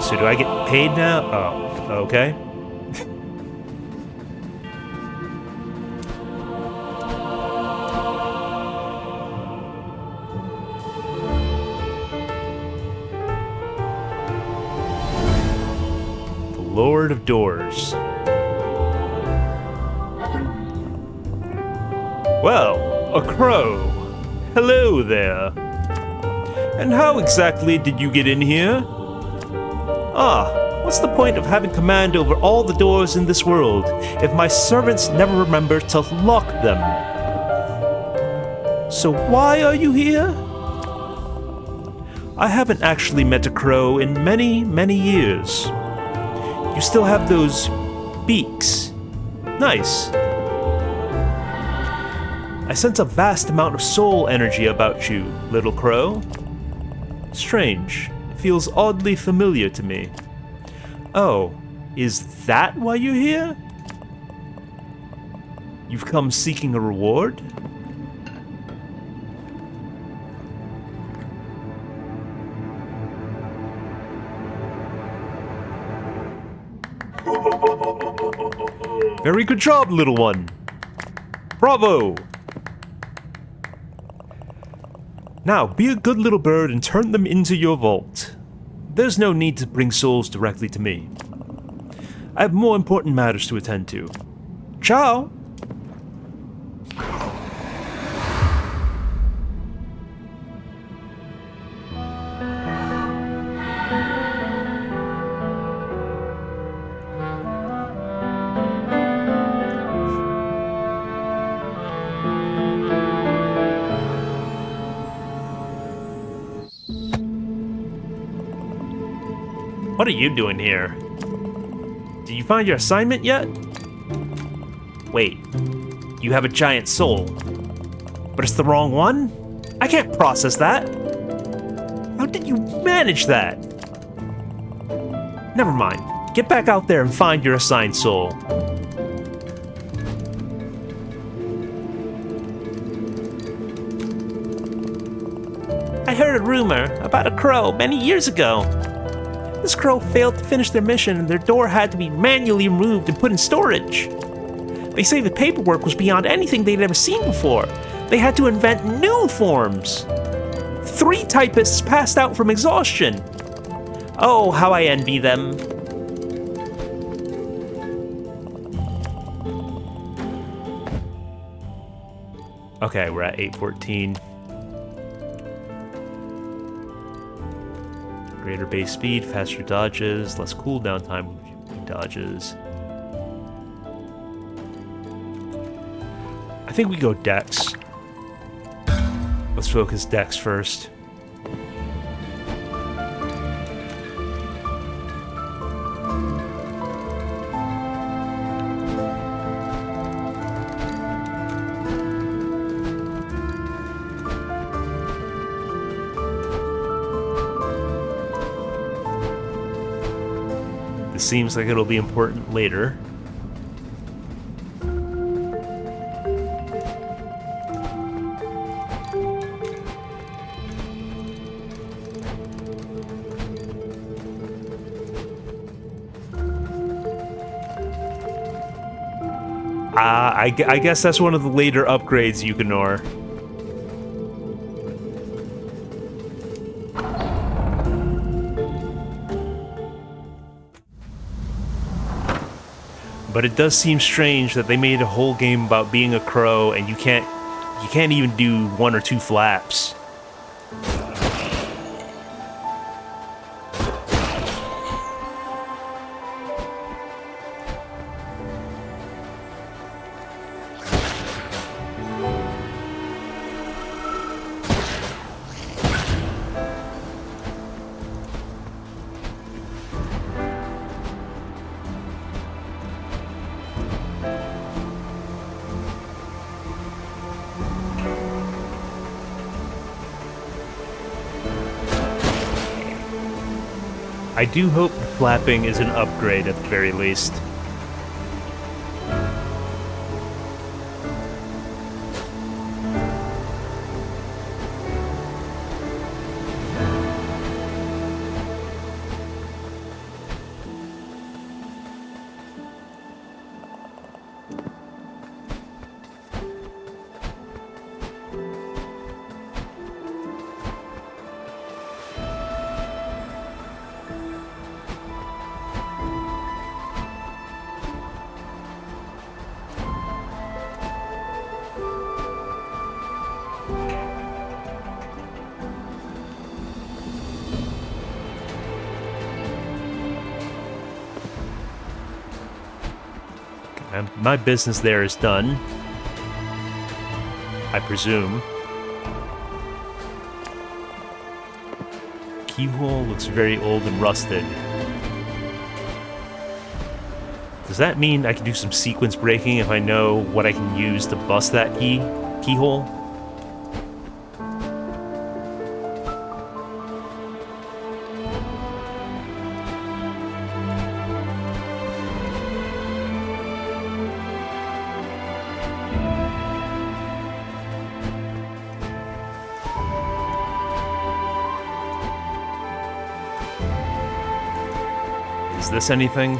Speaker 1: So do I get paid now? Oh, okay. Lord of Doors. Well, a crow. Hello there. And how exactly did you get in here? Ah, what's the point of having command over all the doors in this world if my servants never remember to lock them? So why are you here? I haven't actually met a crow in many, many years. You still have those beaks. Nice. I sense a vast amount of soul energy about you, little crow. Strange. It feels oddly familiar to me. Oh, is that why you're here? You've come seeking a reward? Very good job, little one. Bravo! Now, be a good little bird and turn them into your vault. There's no need to bring souls directly to me. I have more important matters to attend to. Ciao! What are you doing here? Did you find your assignment yet? Wait, you have a giant soul, but it's the wrong one? I can't process that. How did you manage that? Never mind. Get back out there and find your assigned soul. I heard a rumor about a crow many years ago. This crow failed to finish their mission and their door had to be manually removed and put in storage. They say the paperwork was beyond anything they'd ever seen before. They had to invent new forms. 3 typists passed out from exhaustion. Oh, how I envy them. Okay, we're at 8:14. Greater base speed, faster dodges, less cooldown time between dodges. think we go Dex. Let's focus Dex first. This seems like it'll be important later. I guess that's one of the later upgrades, Eugenor. But it does seem strange that they made a whole game about being a crow and you can't even do 1 or 2 flaps. I do hope the flapping is an upgrade at the very least. My business there is done, I presume. Keyhole looks very old and rusted. Does that mean I can do some sequence breaking if I know what I can use to bust that keyhole? Is this anything?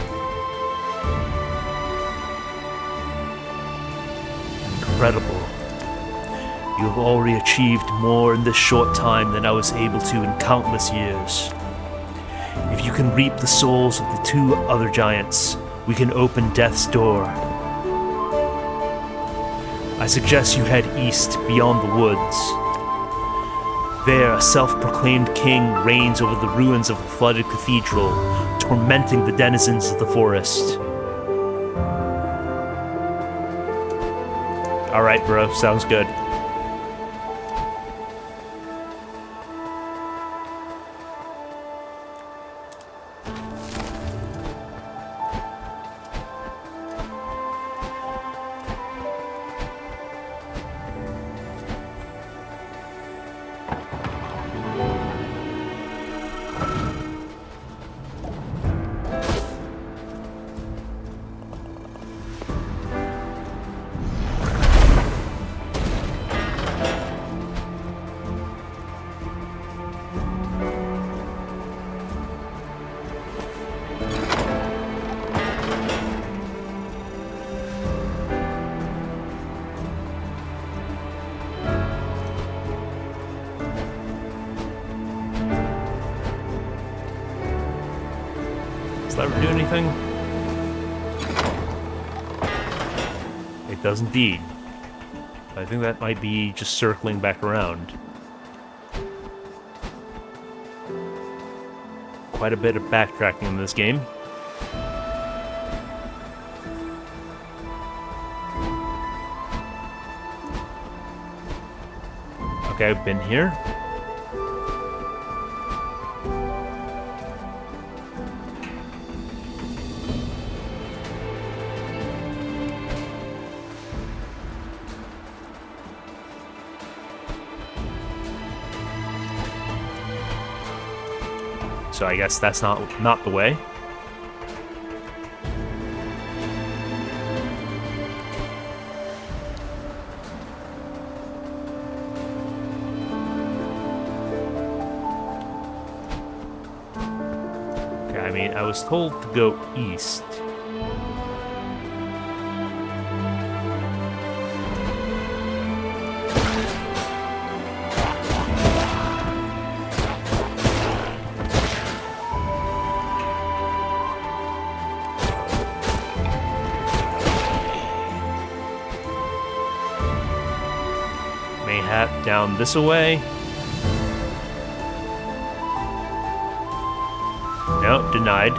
Speaker 1: Incredible. You have already achieved more in this short time than I was able to in countless years. If you can reap the souls of the 2 other giants, we can open Death's door. I suggest you head east beyond the woods. There, a self-proclaimed king reigns over the ruins of a flooded cathedral, tormenting the denizens of the forest. Alright, bro, sounds good. Does that do anything? It does indeed. I think that might be just circling back around. Quite a bit of backtracking in this game. Okay, I've been here. So I guess that's not the way. Okay, I mean, I was told to go east. Mayhap down this away. No, denied.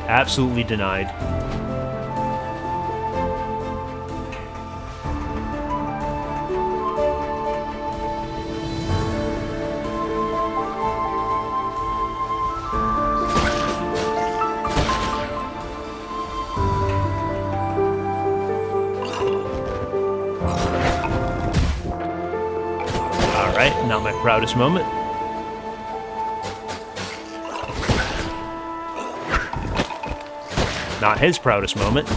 Speaker 1: Absolutely denied. Alright, not my proudest moment. Not his proudest moment.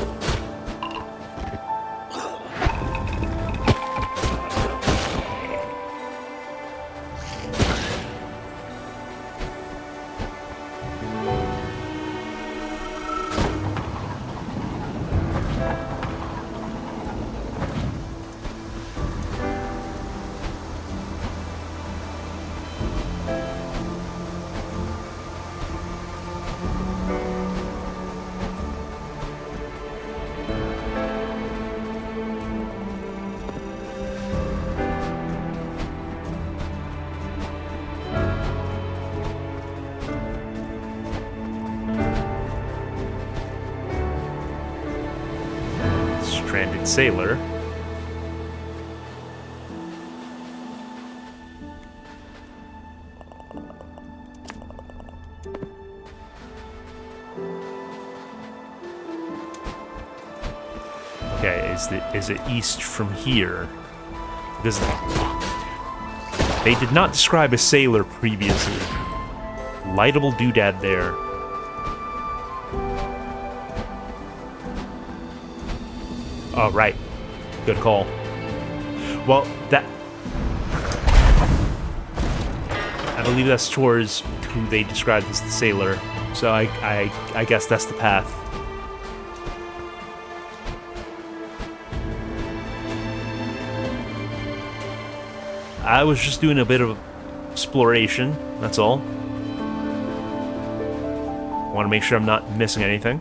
Speaker 1: Stranded sailor. Okay, is it east from here? Because they did not describe a sailor previously. Lightable doodad there. Oh, right. Good call. Well, that... I believe that's towards who they described as the sailor. So I guess that's the path. I was just doing a bit of exploration, that's all. Want to make sure I'm not missing anything.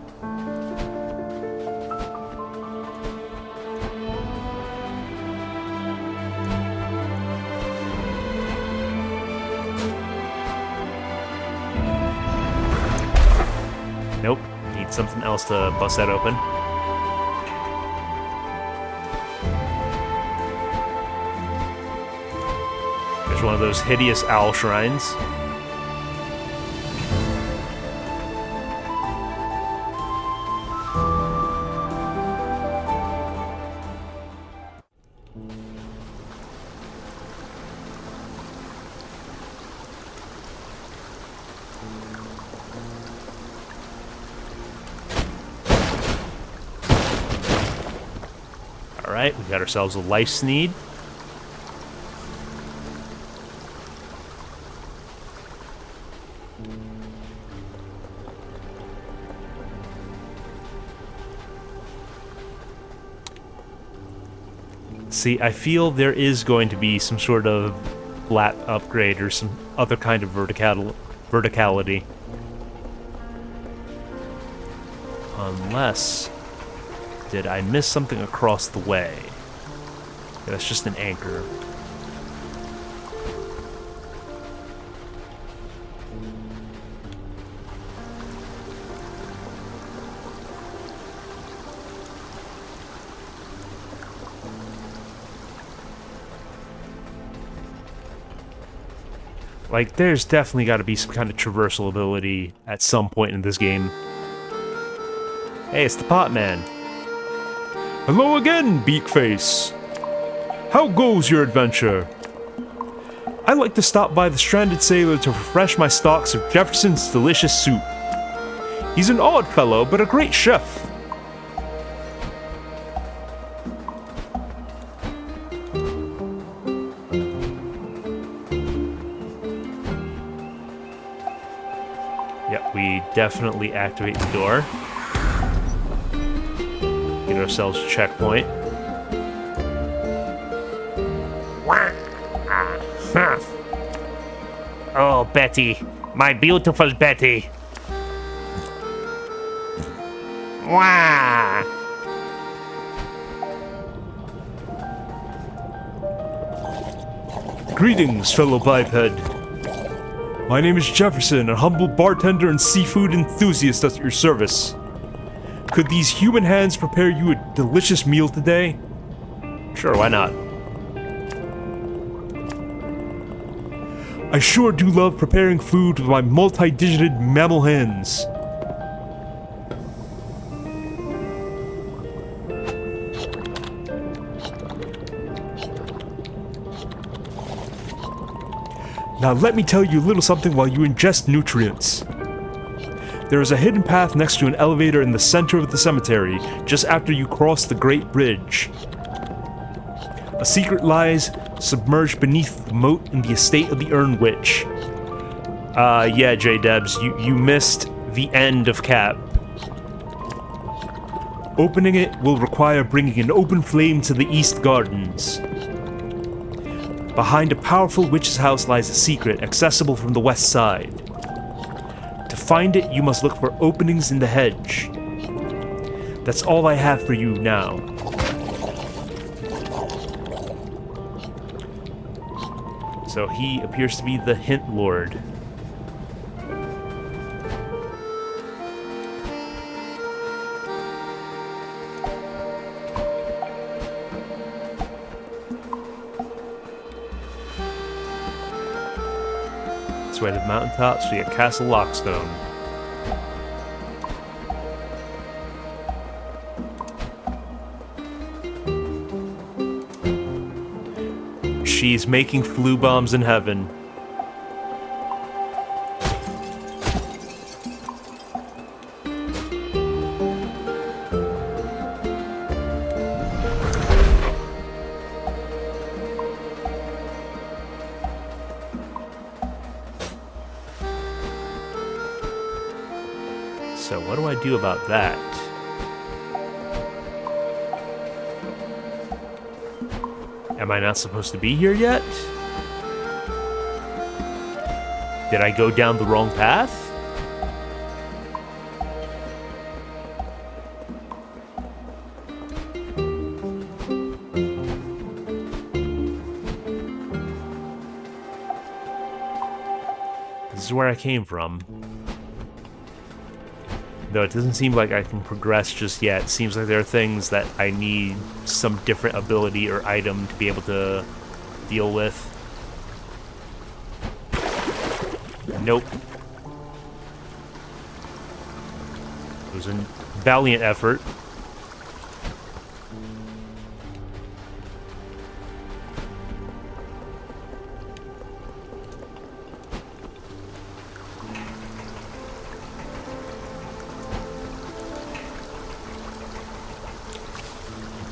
Speaker 1: Nope, need something else to bust that open. There's one of those hideous owl shrines. Alright, we got ourselves a life sneed. See, I feel there is going to be some sort of flat upgrade or some other kind of verticality. Unless... did I miss something across the way? Yeah, that's just an anchor. Like, there's definitely got to be some kind of traversal ability at some point in this game. Hey, it's the Pot Man. Hello again, Beakface. How goes your adventure? I like to stop by the Stranded Sailor to refresh my stocks of Jefferson's delicious soup. He's an odd fellow, but a great chef. Yep, we definitely activate the door. Get ourselves a checkpoint.
Speaker 2: Oh, Betty. My beautiful Betty. Wah!
Speaker 1: Greetings, fellow biped. My name is Jefferson, a humble bartender and seafood enthusiast at your service. Could these human hands prepare you a delicious meal today? Sure, why not? I sure do love preparing food with my multi-digited mammal hands. Now let me tell you a little something while you ingest nutrients. There is a hidden path next to an elevator in the center of the cemetery, just after you cross the Great Bridge. A secret lies submerged beneath the moat in the estate of the Urn Witch. Yeah, J-Debs, you missed the end of Cap. Opening it will require bringing an open flame to the East Gardens. Behind a powerful witch's house lies a secret, accessible from the west side. To find it, you must look for openings in the hedge. That's all I have for you now. So he appears to be the Hint Lord. This way to the mountaintops, we get Castle Lockstone. She's making flu bombs in heaven. So what do I do about that? Am I not supposed to be here yet? Did I go down the wrong path? This is where I came from. Though it doesn't seem like I can progress just yet. It seems like there are things that I need some different ability or item to be able to deal with. Nope. It was a valiant effort.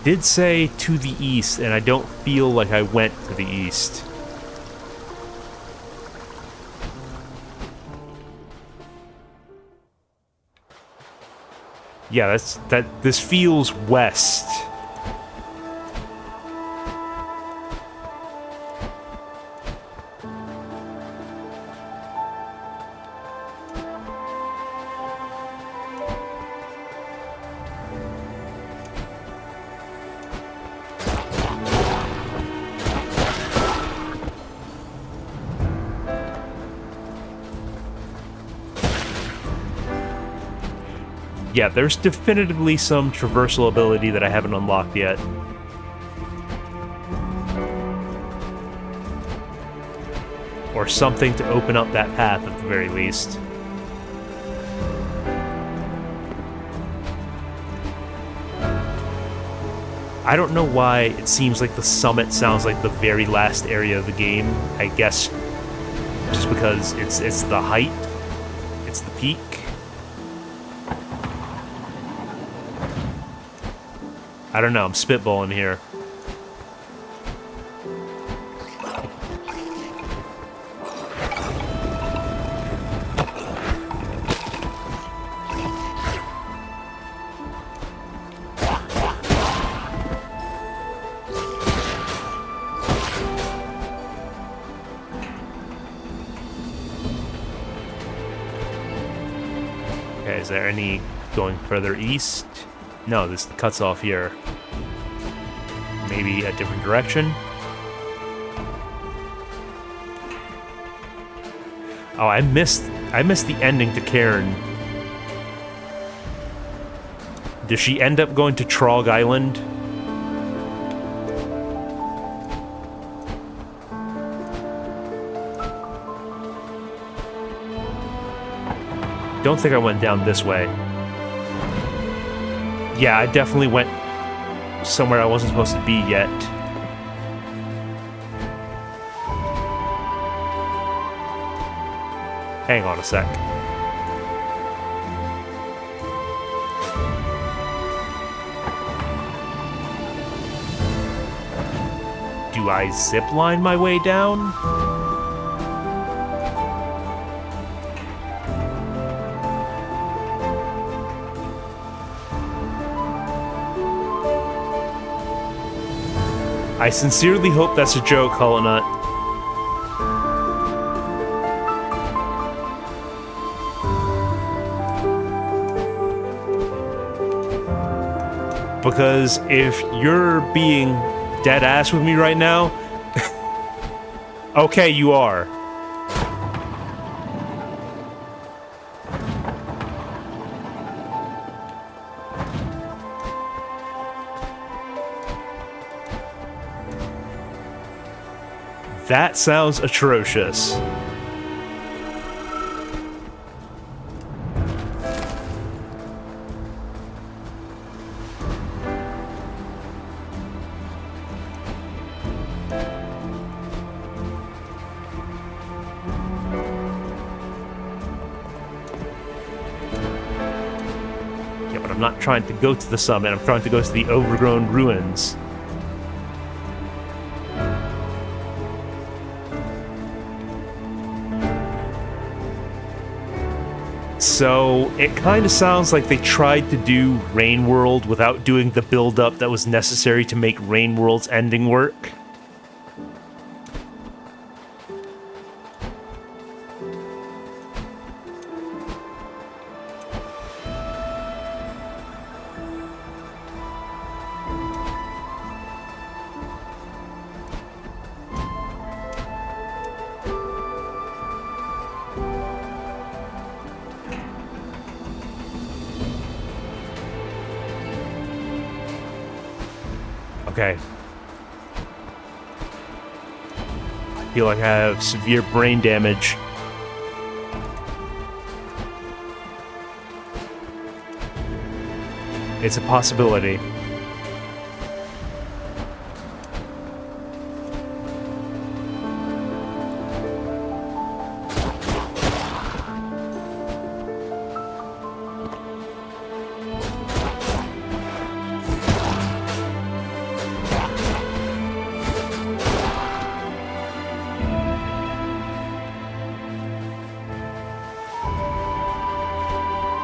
Speaker 1: Did say to the east, and I don't feel like I went to the east. Yeah, this feels west. Yeah, there's definitively some traversal ability that I haven't unlocked yet. Or something to open up that path at the very least. I don't know why it seems like the summit sounds like the very last area of the game. I guess just because it's the height. It's the peak. I don't know, I'm spitballing here. Okay, is there any going further east? No, this cuts off here. Maybe a different direction? Oh, I missed the ending to Cairn. Does she end up going to Trog Island? Don't think I went down this way. Yeah, I definitely went somewhere I wasn't supposed to be yet. Hang on a sec. Do I zipline my way down? I sincerely hope that's a joke, Hollow Nut. Because if you're being dead ass with me right now, okay, you are. That sounds atrocious. Yeah, but I'm not trying to go to the summit, I'm trying to go to the overgrown ruins. So, it kind of sounds like they tried to do Rain World without doing the build-up that was necessary to make Rain World's ending work. Okay. I feel like I have severe brain damage. It's a possibility.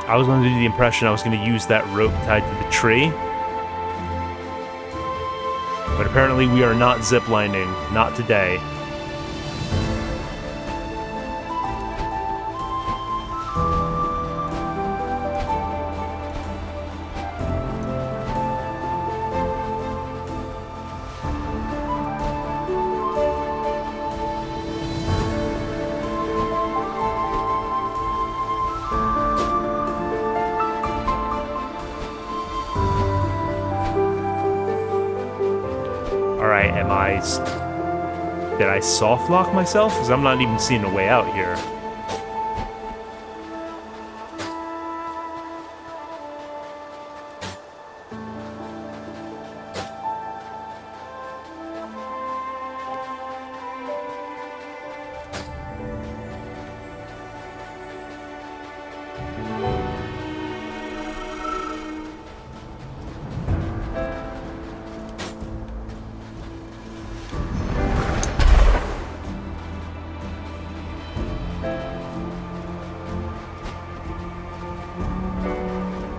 Speaker 1: I was under the impression I was going to use that rope tied to the tree. But apparently we are not ziplining. Not today. Alright, am I... Did I soft lock myself? Because I'm not even seeing a way out here.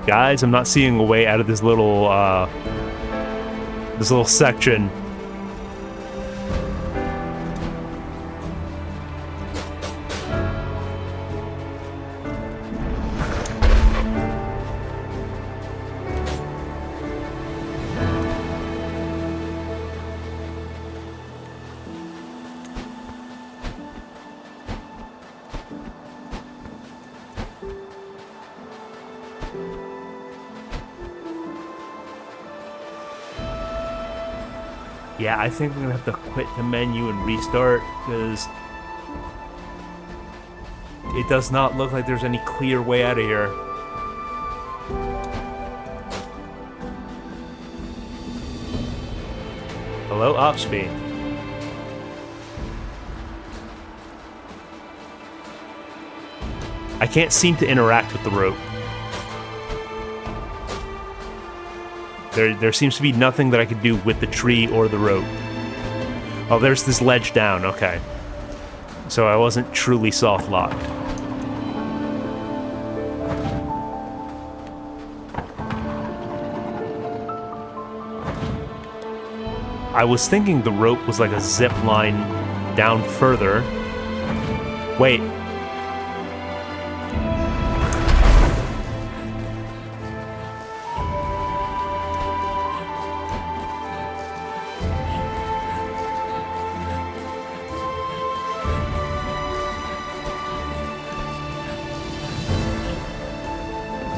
Speaker 1: Guys, I'm not seeing a way out of this little section. Yeah, I think I'm gonna have to quit the menu and restart, because it does not look like there's any clear way out of here. Hello, Opsby. I can't seem to interact with the rope. There seems to be nothing that I could do with the tree or the rope. Oh, there's this ledge down, okay. So I wasn't truly soft-locked. I was thinking the rope was like a zip line down further. Wait.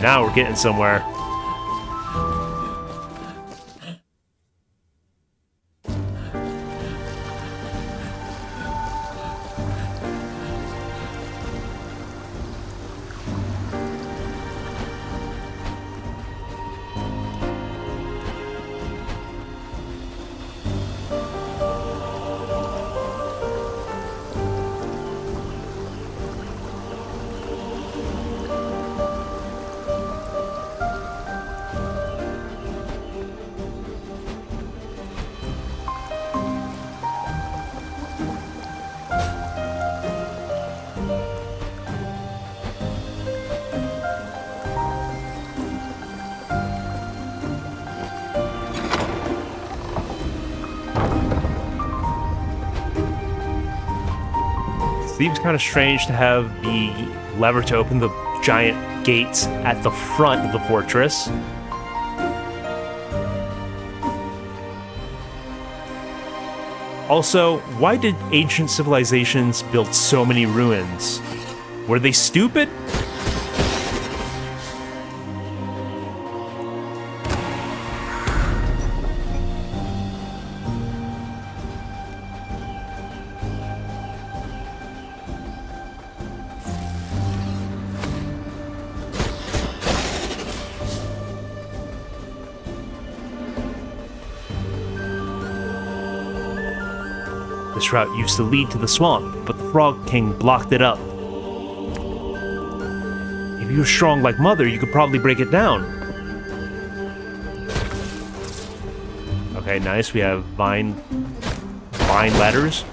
Speaker 1: Now we're getting somewhere. Seems kind of strange to have the lever to open the giant gates at the front of the fortress. Also, why did ancient civilizations build so many ruins? Were they stupid? This route used to lead to the swamp, but the Frog King blocked it up. If you were strong like Mother, you could probably break it down. Okay, nice. We have vine ladders.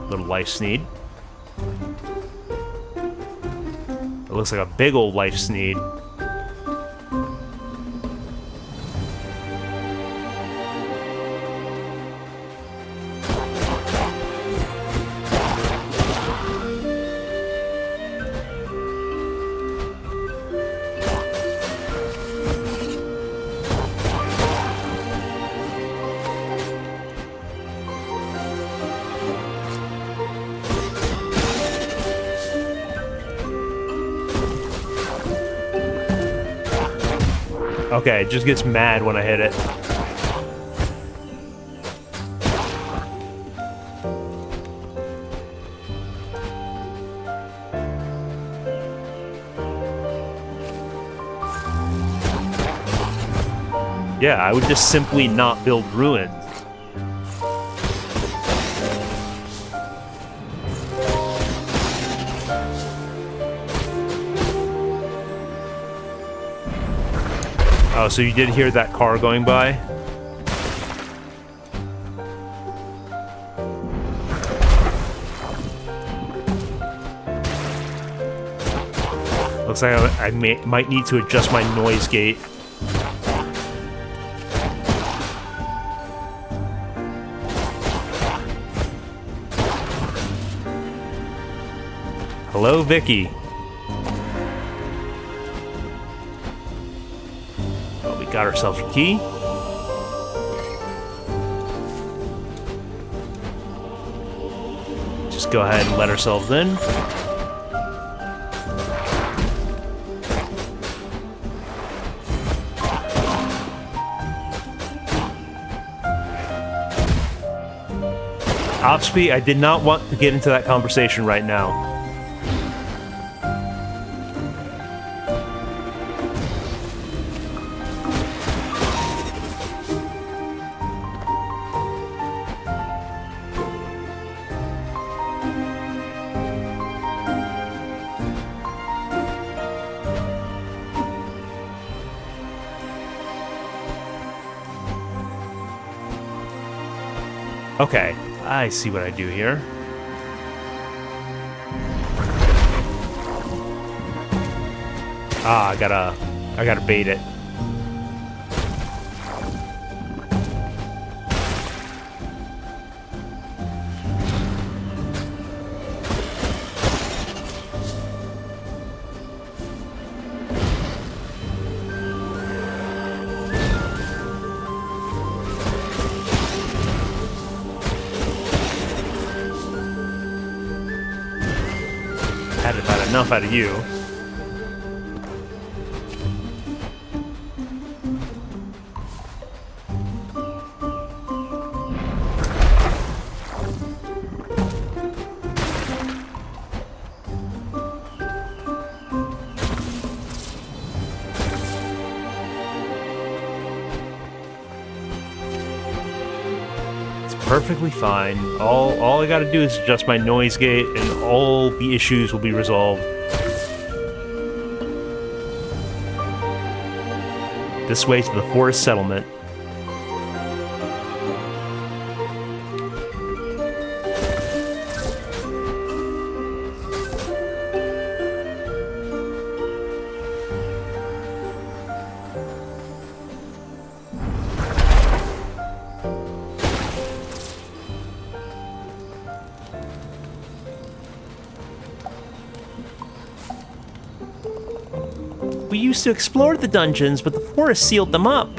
Speaker 1: Little life sneed. It looks like a big old life sneed. Okay, it just gets mad when I hit it. Yeah, I would just simply not build ruins. Oh, so you did hear that car going by? Looks like I might need to adjust my noise gate. Hello, Vicky. Well, we got ourselves a key. Just go ahead and let ourselves in. Opsby, I did not want to get into that conversation right now. Okay, I see what I do here. Ah, I gotta bait it. Had about enough out of you. Perfectly fine. All I gotta do is adjust my noise gate and all the issues will be resolved. This way to the forest settlement. We used to explore the dungeons, but the forest sealed them up.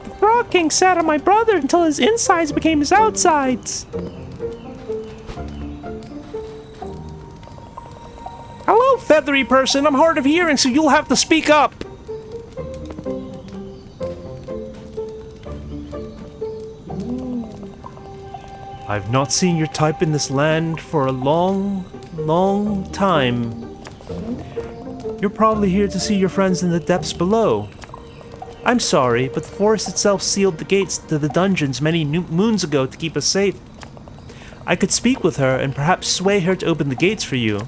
Speaker 1: The Frog King sat on my brother until his insides became his outsides. Hello, feathery person. I'm hard of hearing, so you'll have to speak up. I've not seen your type in this land for a long time. You're probably here to see your friends in the depths below. I'm sorry, but the forest itself sealed the gates to the dungeons many moons ago to keep us safe. I could speak with her and perhaps sway her to open the gates for you.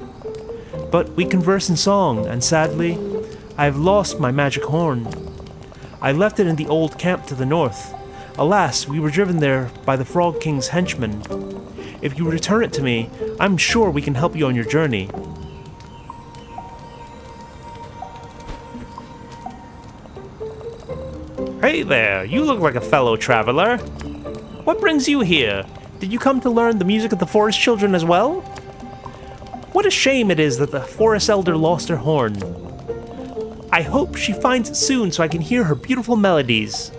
Speaker 1: But we converse in song, and sadly, I have lost my magic horn. I left it in the old camp to the north. Alas, we were driven there by the Frog King's henchmen. If you return it to me, I'm sure we can help you on your journey. Hey there, you look like a fellow traveler. What brings you here? Did you come to learn the music of the Forest Children as well? What a shame it is that the Forest Elder lost her horn. I hope she finds it soon so I can hear her beautiful melodies.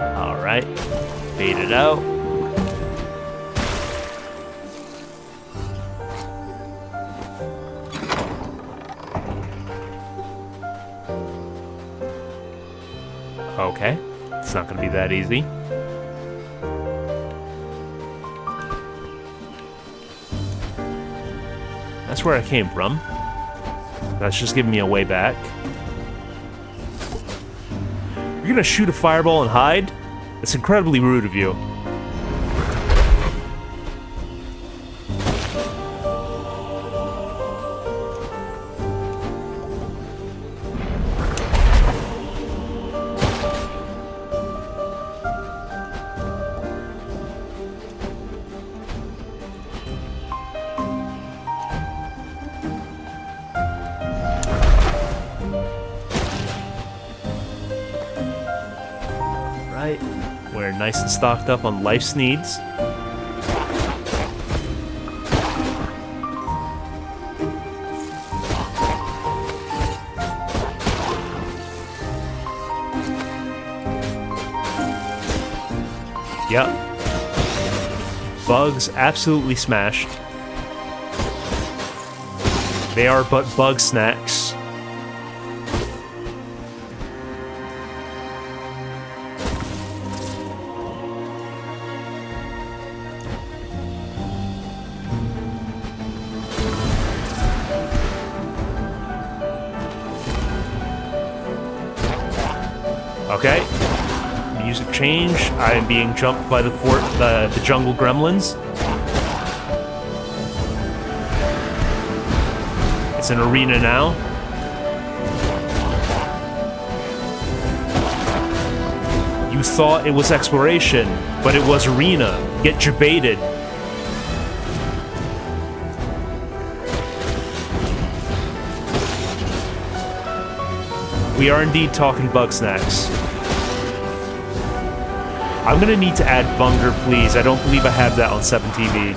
Speaker 1: Alright, bait it out. It's not going to be that easy. That's where I came from. That's just giving me a way back. You're going to shoot a fireball and hide? It's incredibly rude of you. We're nice and stocked up on life's needs. Yep. Bugs absolutely smashed. They are but bug snacks. Okay. Music change. I am being jumped by the jungle gremlins. It's an arena now. You thought it was exploration, but it was arena. Get jebaited. We are indeed talking bug snacks. I'm gonna need to add Bunger, please. I don't believe I have that on 7TV.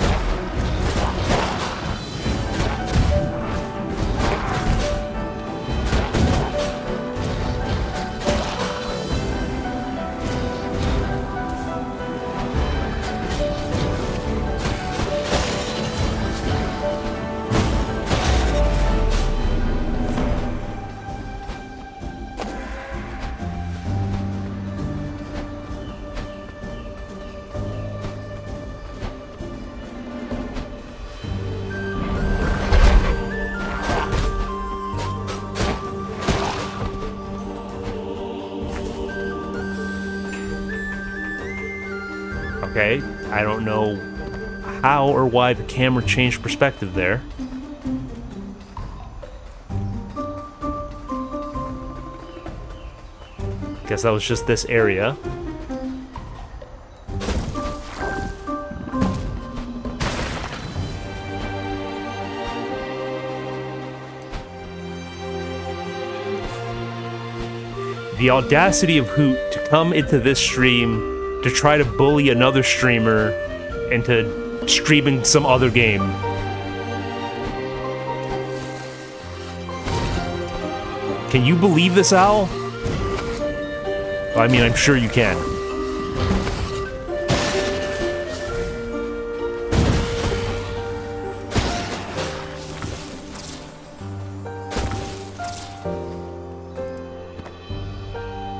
Speaker 1: Okay, I don't know how or why the camera changed perspective there. Guess that was just this area. The audacity of Hoot to come into this stream to try to bully another streamer into streaming some other game. Can you believe this, Al? I mean, I'm sure you can.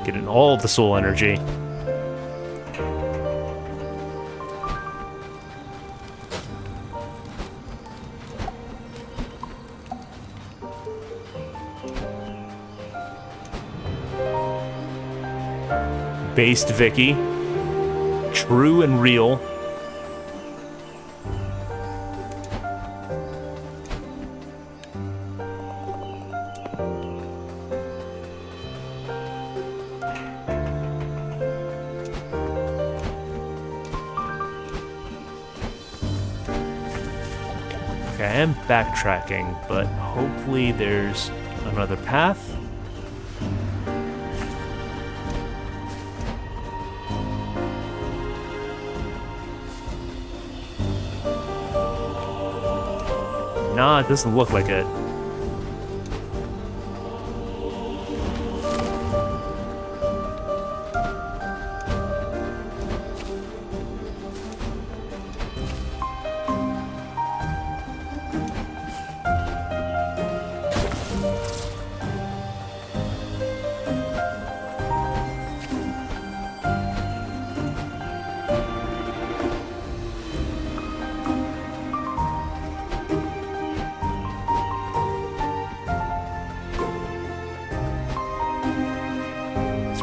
Speaker 1: Getting all of the soul energy. Based Vicky. True and real. Okay, I am backtracking, but hopefully there's another path. Nah, it doesn't look like it.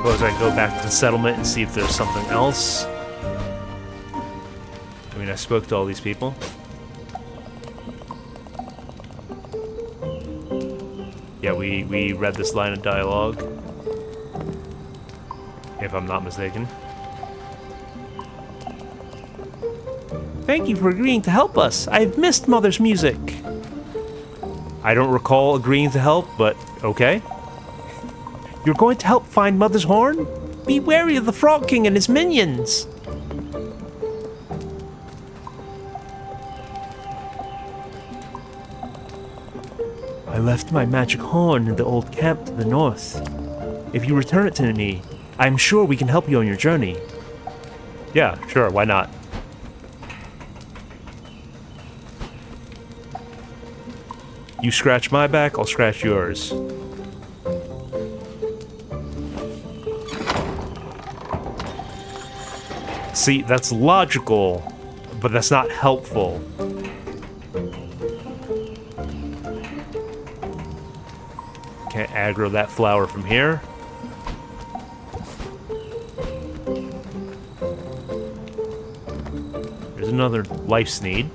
Speaker 1: suppose I go back to the settlement and see if there's something else. I mean, I spoke to all these people. Yeah, we read this line of dialogue, if I'm not mistaken.
Speaker 2: Thank you for agreeing to help us. I've missed Mother's music.
Speaker 1: I don't recall agreeing to help, but okay.
Speaker 2: You're going to help find Mother's horn? Be wary of the Frog King and his minions. I left my magic horn in the old camp to the north. If you return it to me, I'm sure we can help you on your journey.
Speaker 1: Yeah, sure, why not? You scratch my back, I'll scratch yours. See, that's logical, but that's not helpful. Can't aggro that flower from here. There's another life sneed.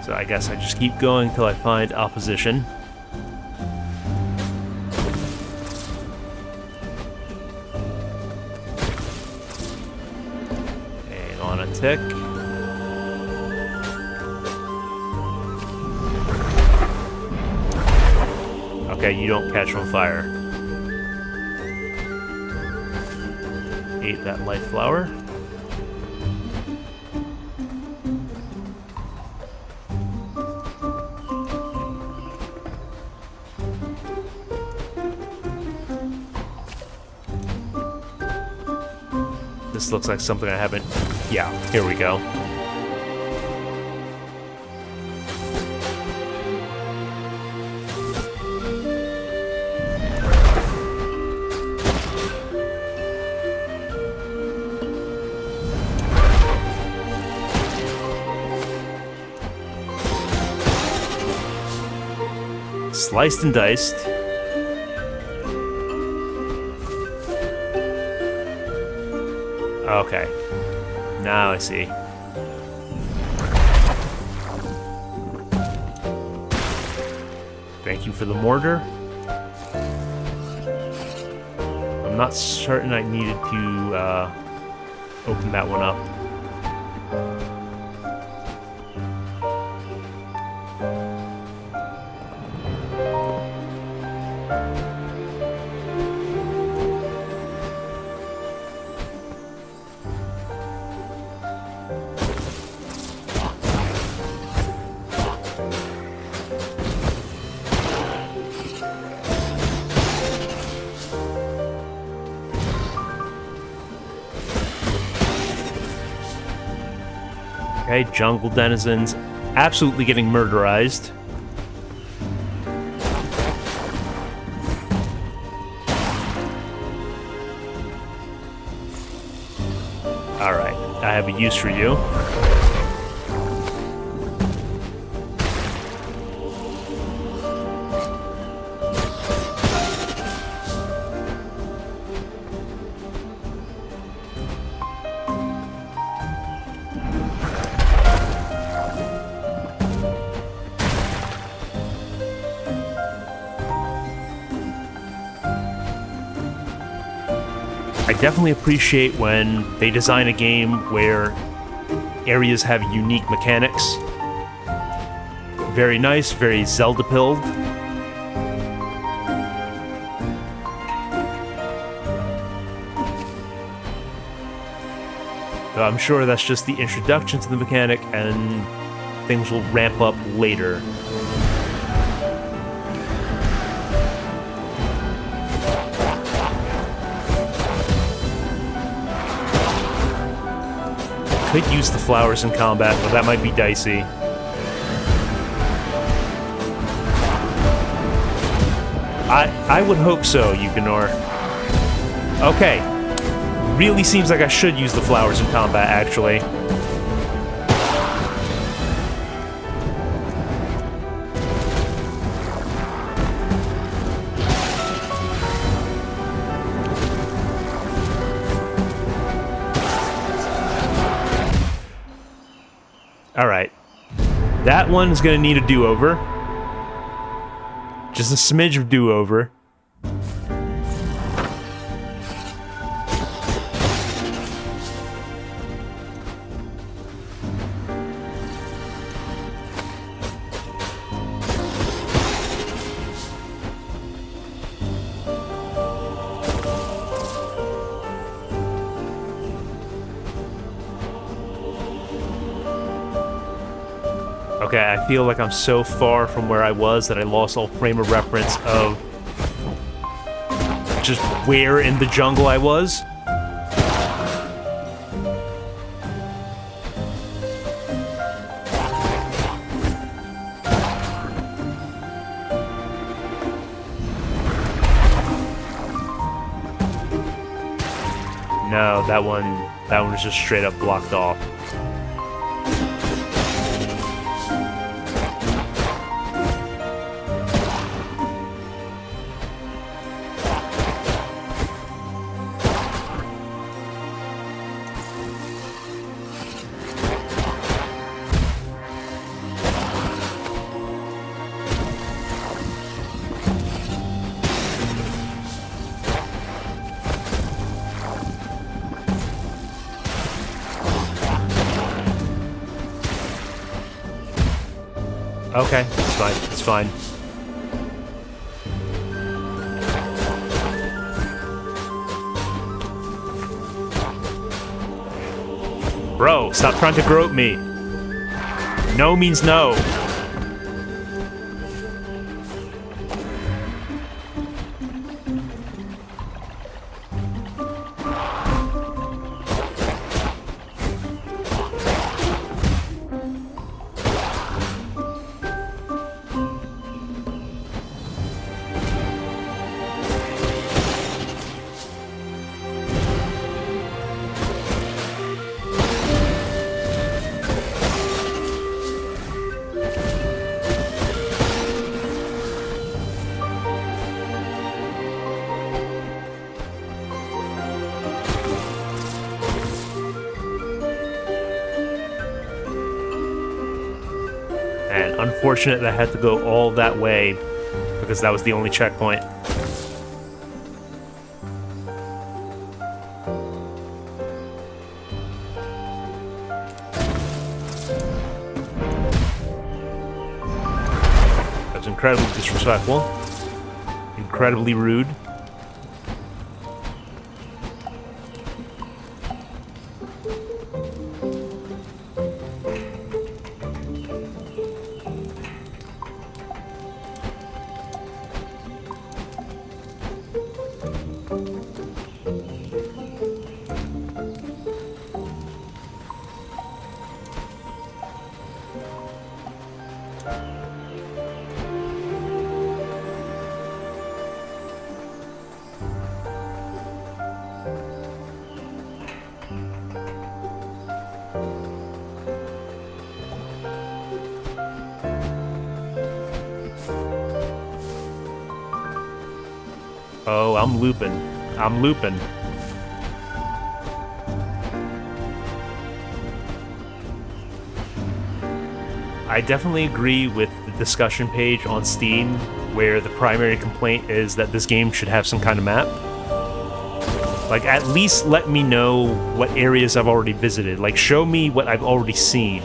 Speaker 1: So I guess I just keep going till I find opposition. And on a tick. Okay, you don't catch on fire. Ate that light flower. This looks like something I haven't... Yeah, here we go. Sliced and diced. Okay. Now I see. Thank you for the mortar. I'm not certain I needed to open that one up. Okay, jungle denizens absolutely getting murderized. Alright, I have a use for you. I definitely appreciate when they design a game where areas have unique mechanics. Very nice, very Zelda-pilled. So I'm sure that's just the introduction to the mechanic, and things will ramp up later. Could use the flowers in combat, but that might be dicey. I would hope so, Yukinor. Okay. Really seems like I should use the flowers in combat, actually. Alright. That one's gonna need a do-over. Just a smidge of do-over. Okay, I feel like I'm so far from where I was that I lost all frame of reference of just where in the jungle I was. No, that one was just straight up blocked off. Okay, it's fine, it's fine. Bro, stop trying to grope me. No means no. And unfortunate that I had to go all that way because that was the only checkpoint. That was incredibly disrespectful. Incredibly rude. Oh, I'm looping. I'm looping. I definitely agree with the discussion page on Steam where the primary complaint is that this game should have some kind of map. Like, at least let me know what areas I've already visited. Like, show me what I've already seen.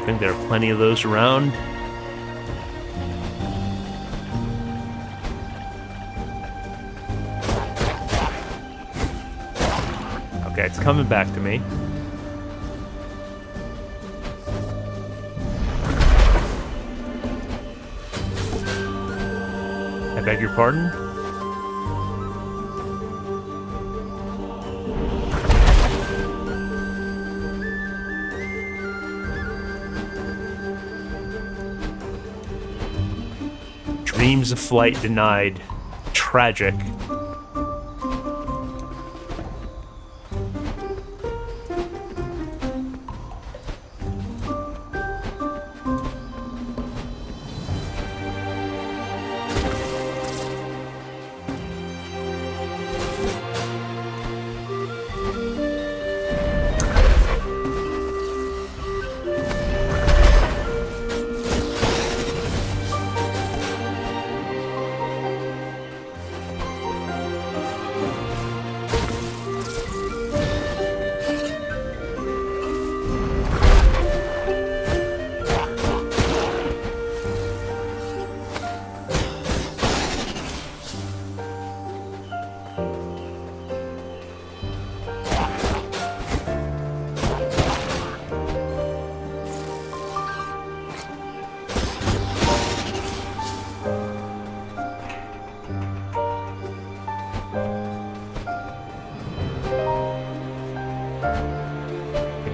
Speaker 1: I think there are plenty of those around. Okay, it's coming back to me. I beg your pardon? Dreams of flight denied. Tragic.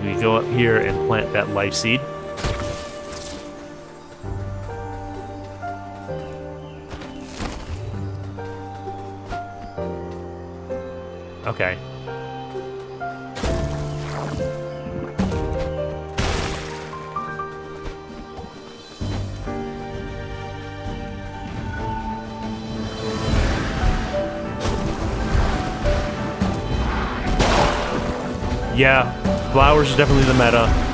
Speaker 1: We go up here and plant that life seed. Okay. Yeah, flowers are definitely the meta.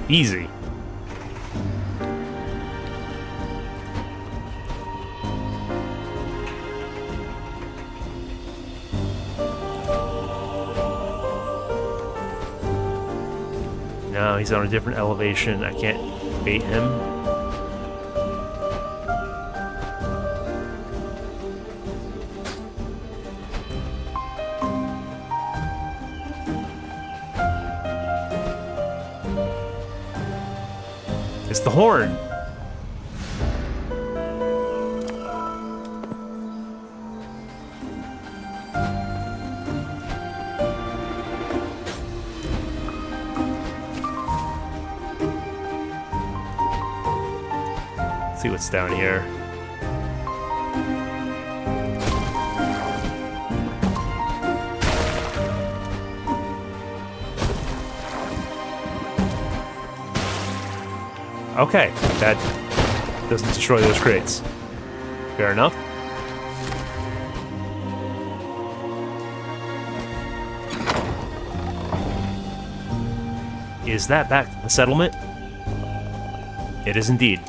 Speaker 1: Easy. No, he's on a different elevation. I can't bait him. It's the horn. Let's see what's down here. Okay, that doesn't destroy those crates. Fair enough. Is that back to the settlement? It is indeed.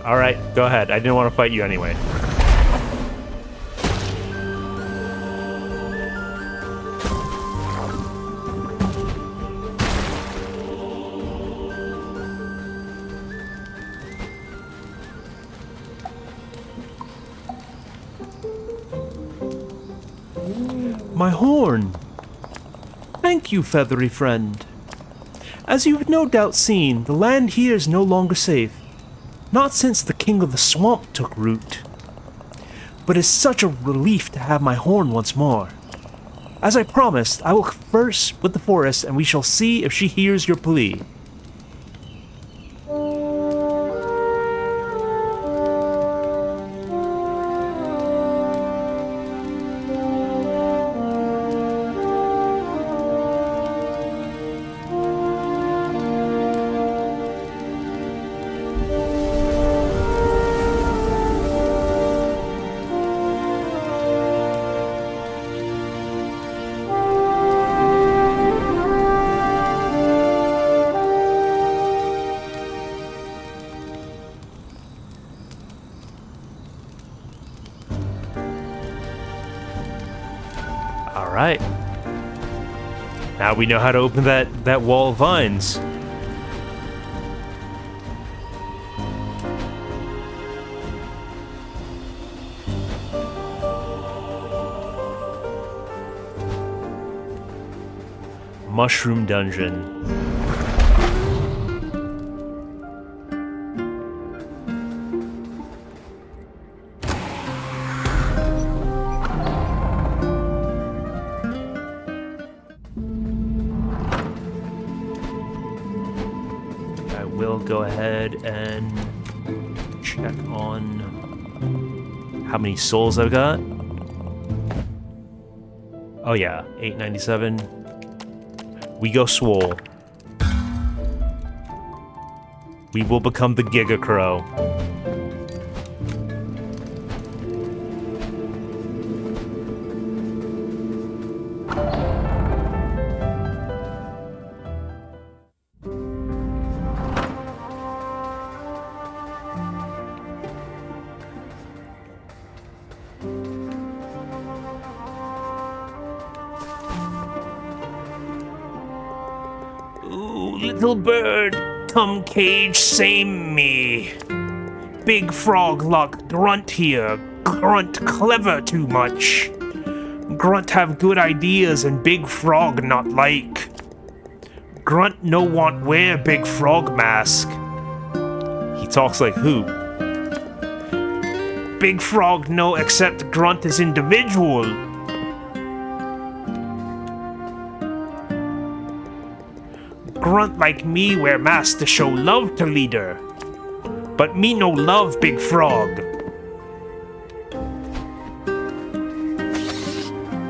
Speaker 1: Alright, go ahead. I didn't want to fight you anyway. My horn! Thank you, feathery friend. As you've no doubt seen, the land here is no longer safe. Not since the King of the Swamp took root. But it's such a relief to have my horn once more. As I promised, I will converse with the forest and we shall see if she hears your plea. All right. Now we know how to open that wall of vines. Mushroom Dungeon. I will go ahead and check on how many souls I've got. Oh yeah, 897. We go swole. We will become the Giga Crow.
Speaker 2: Little bird, come cage, same me. Big frog luck, grunt here. Grunt clever too much. Grunt have good ideas and big frog not like. Grunt no want wear big frog mask.
Speaker 1: He talks like who?
Speaker 2: Big frog no accept grunt as individual. Grunt like me wear mask to show love to leader. But me no love big frog.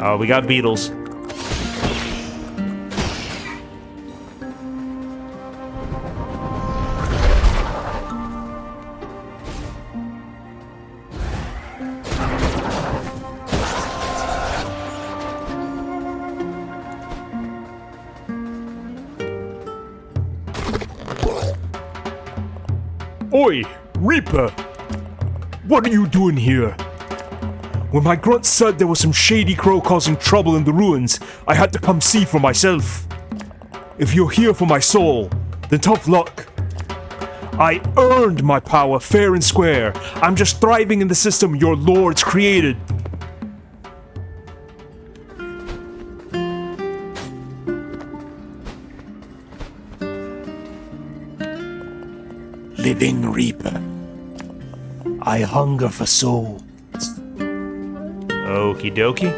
Speaker 1: Oh, we got beetles.
Speaker 3: Oi, Reaper! What are you doing here? When my grunt said there was some shady crow causing trouble in the ruins, I had to come see for myself. If you're here for my soul, then tough luck. I earned my power fair and square. I'm just thriving in the system your lords created. Living Reaper, I hunger for souls.
Speaker 1: Okie dokie.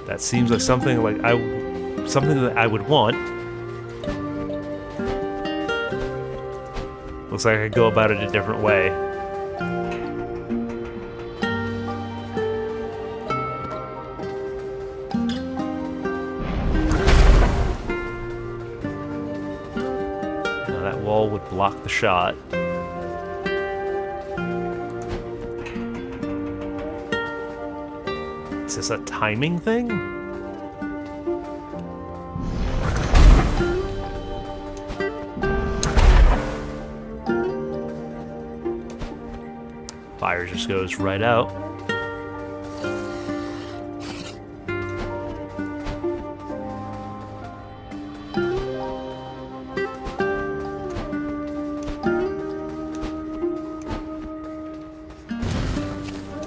Speaker 1: That seems like something that I would want. Looks like I could go about it a different way. Now that wall would block the shot. Is this a timing thing? Fire just goes right out.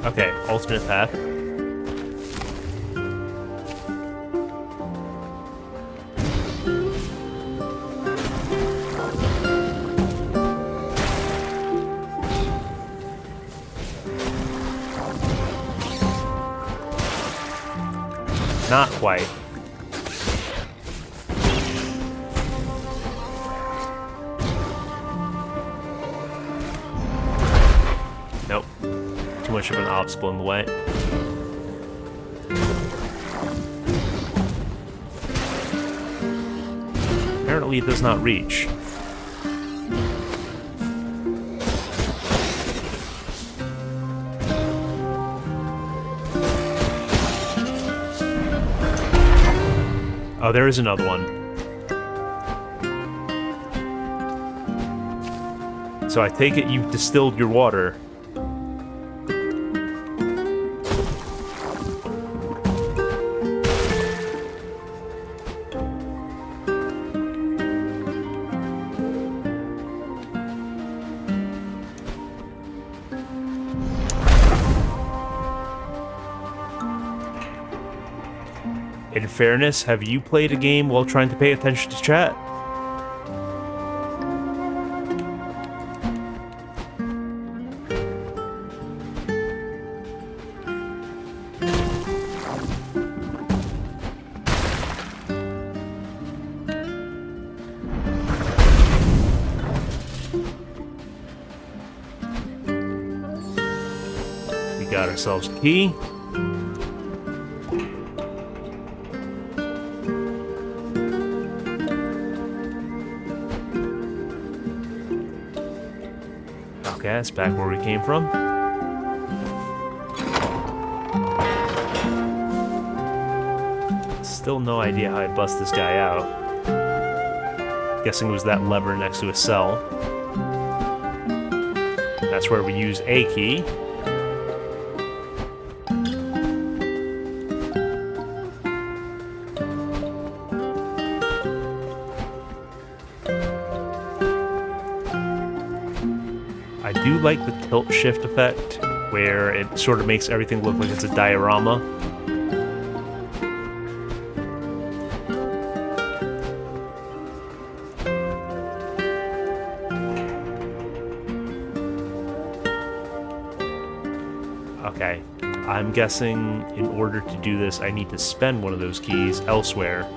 Speaker 1: Okay, alternate path. Not quite. Nope. Too much of an obstacle in the way. apparently it does not reach. Oh, there is another one. So I take it you've distilled your water. In fairness, have you played a game while trying to pay attention to chat? We got ourselves a key. That's back where we came from. Still no idea how I bust this guy out. Guessing it was that lever next to a cell. That's where we use a key. I do like the tilt shift effect, where it sort of makes everything look like it's a diorama. Okay, I'm guessing in order to do this, I need to spend one of those keys elsewhere.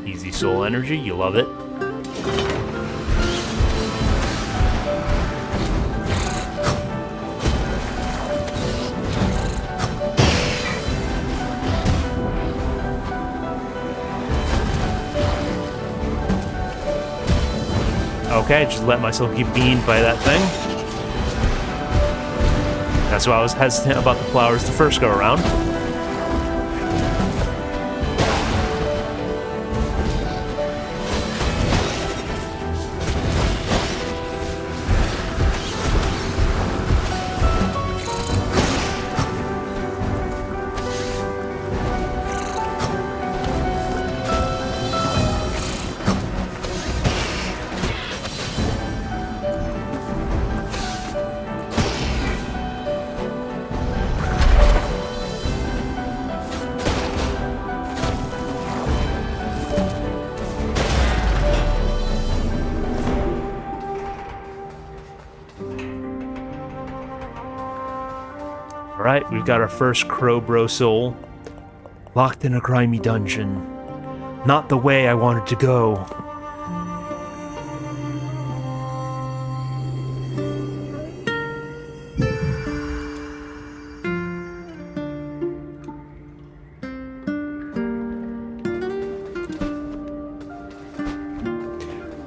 Speaker 1: Easy soul energy, you love it. Okay, just let myself get beamed by that thing. That's why I was hesitant about the flowers the first go around. Alright, we've got our first Crowbro soul. Locked in a grimy dungeon. Not the way I wanted to go.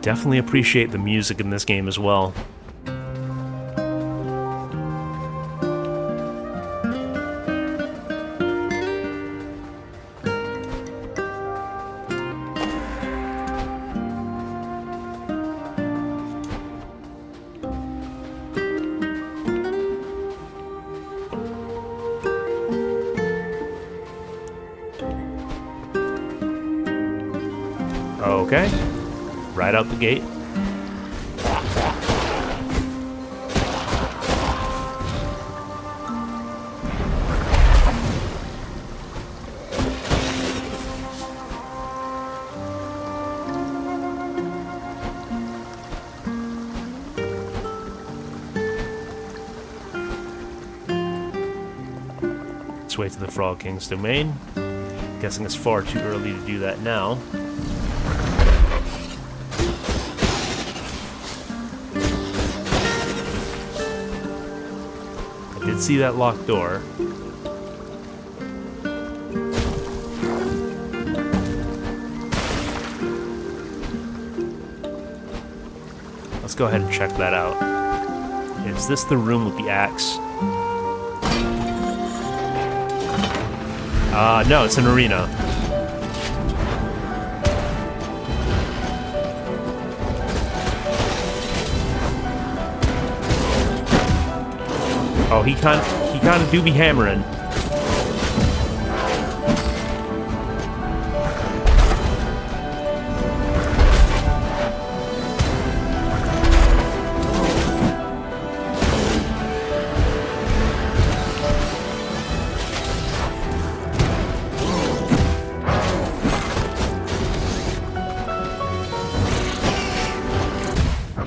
Speaker 1: Definitely appreciate the music in this game as well. Okay, right out the gate. way to the Frog King's domain. Guessing it's far too early to do that now. I did see that locked door. Let's go ahead and check that out. Is this the room with the axe? No, it's an arena. Oh, he kind of do be hammering.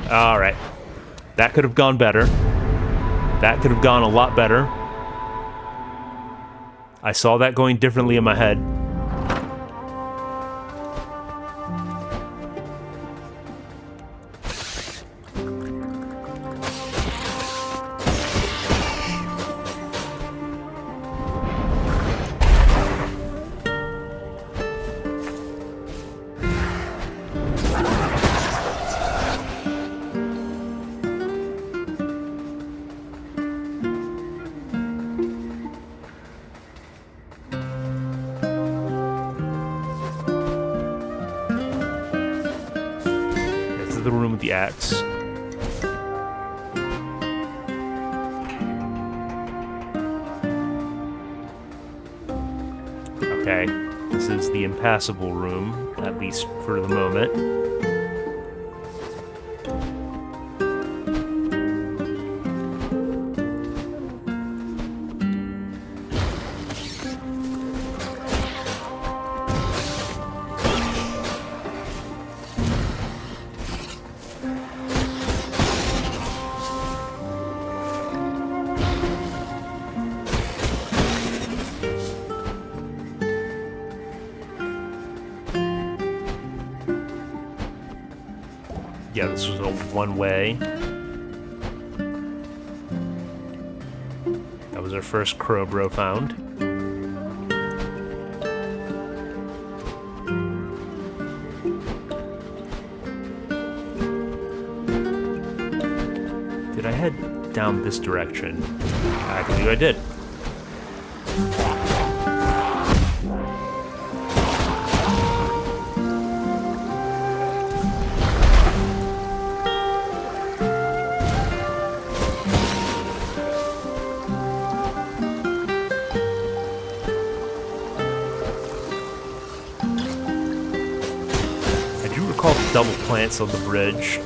Speaker 1: Alright. That could have gone better. That could have gone a lot better. I saw that going differently in my head. The room with the axe. Okay, this is the impassable room, at least for the moment. Yeah, this was a one-way. That was our first Crowbro found. Did I head down this direction? I believe I did. Double plants on the bridge.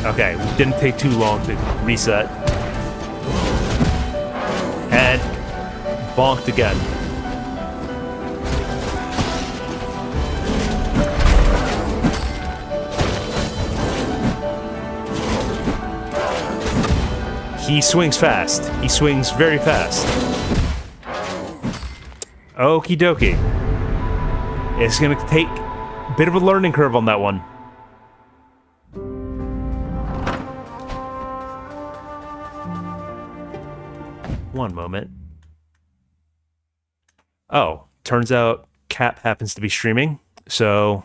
Speaker 1: Okay, didn't take too long to reset. And bonked again. He swings fast. He swings very fast. Okie dokie. It's gonna take a bit of a learning curve on that one. One moment. Oh, turns out Cap happens to be streaming, so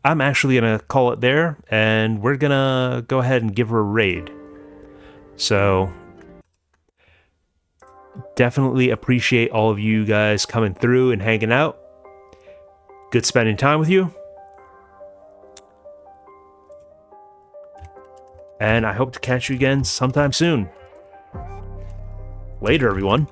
Speaker 1: I'm actually gonna call it there, and we're gonna go ahead and give her a raid. So, definitely appreciate all of you guys coming through and hanging out. Good spending time with you. And I hope to catch you again sometime soon. Later, everyone.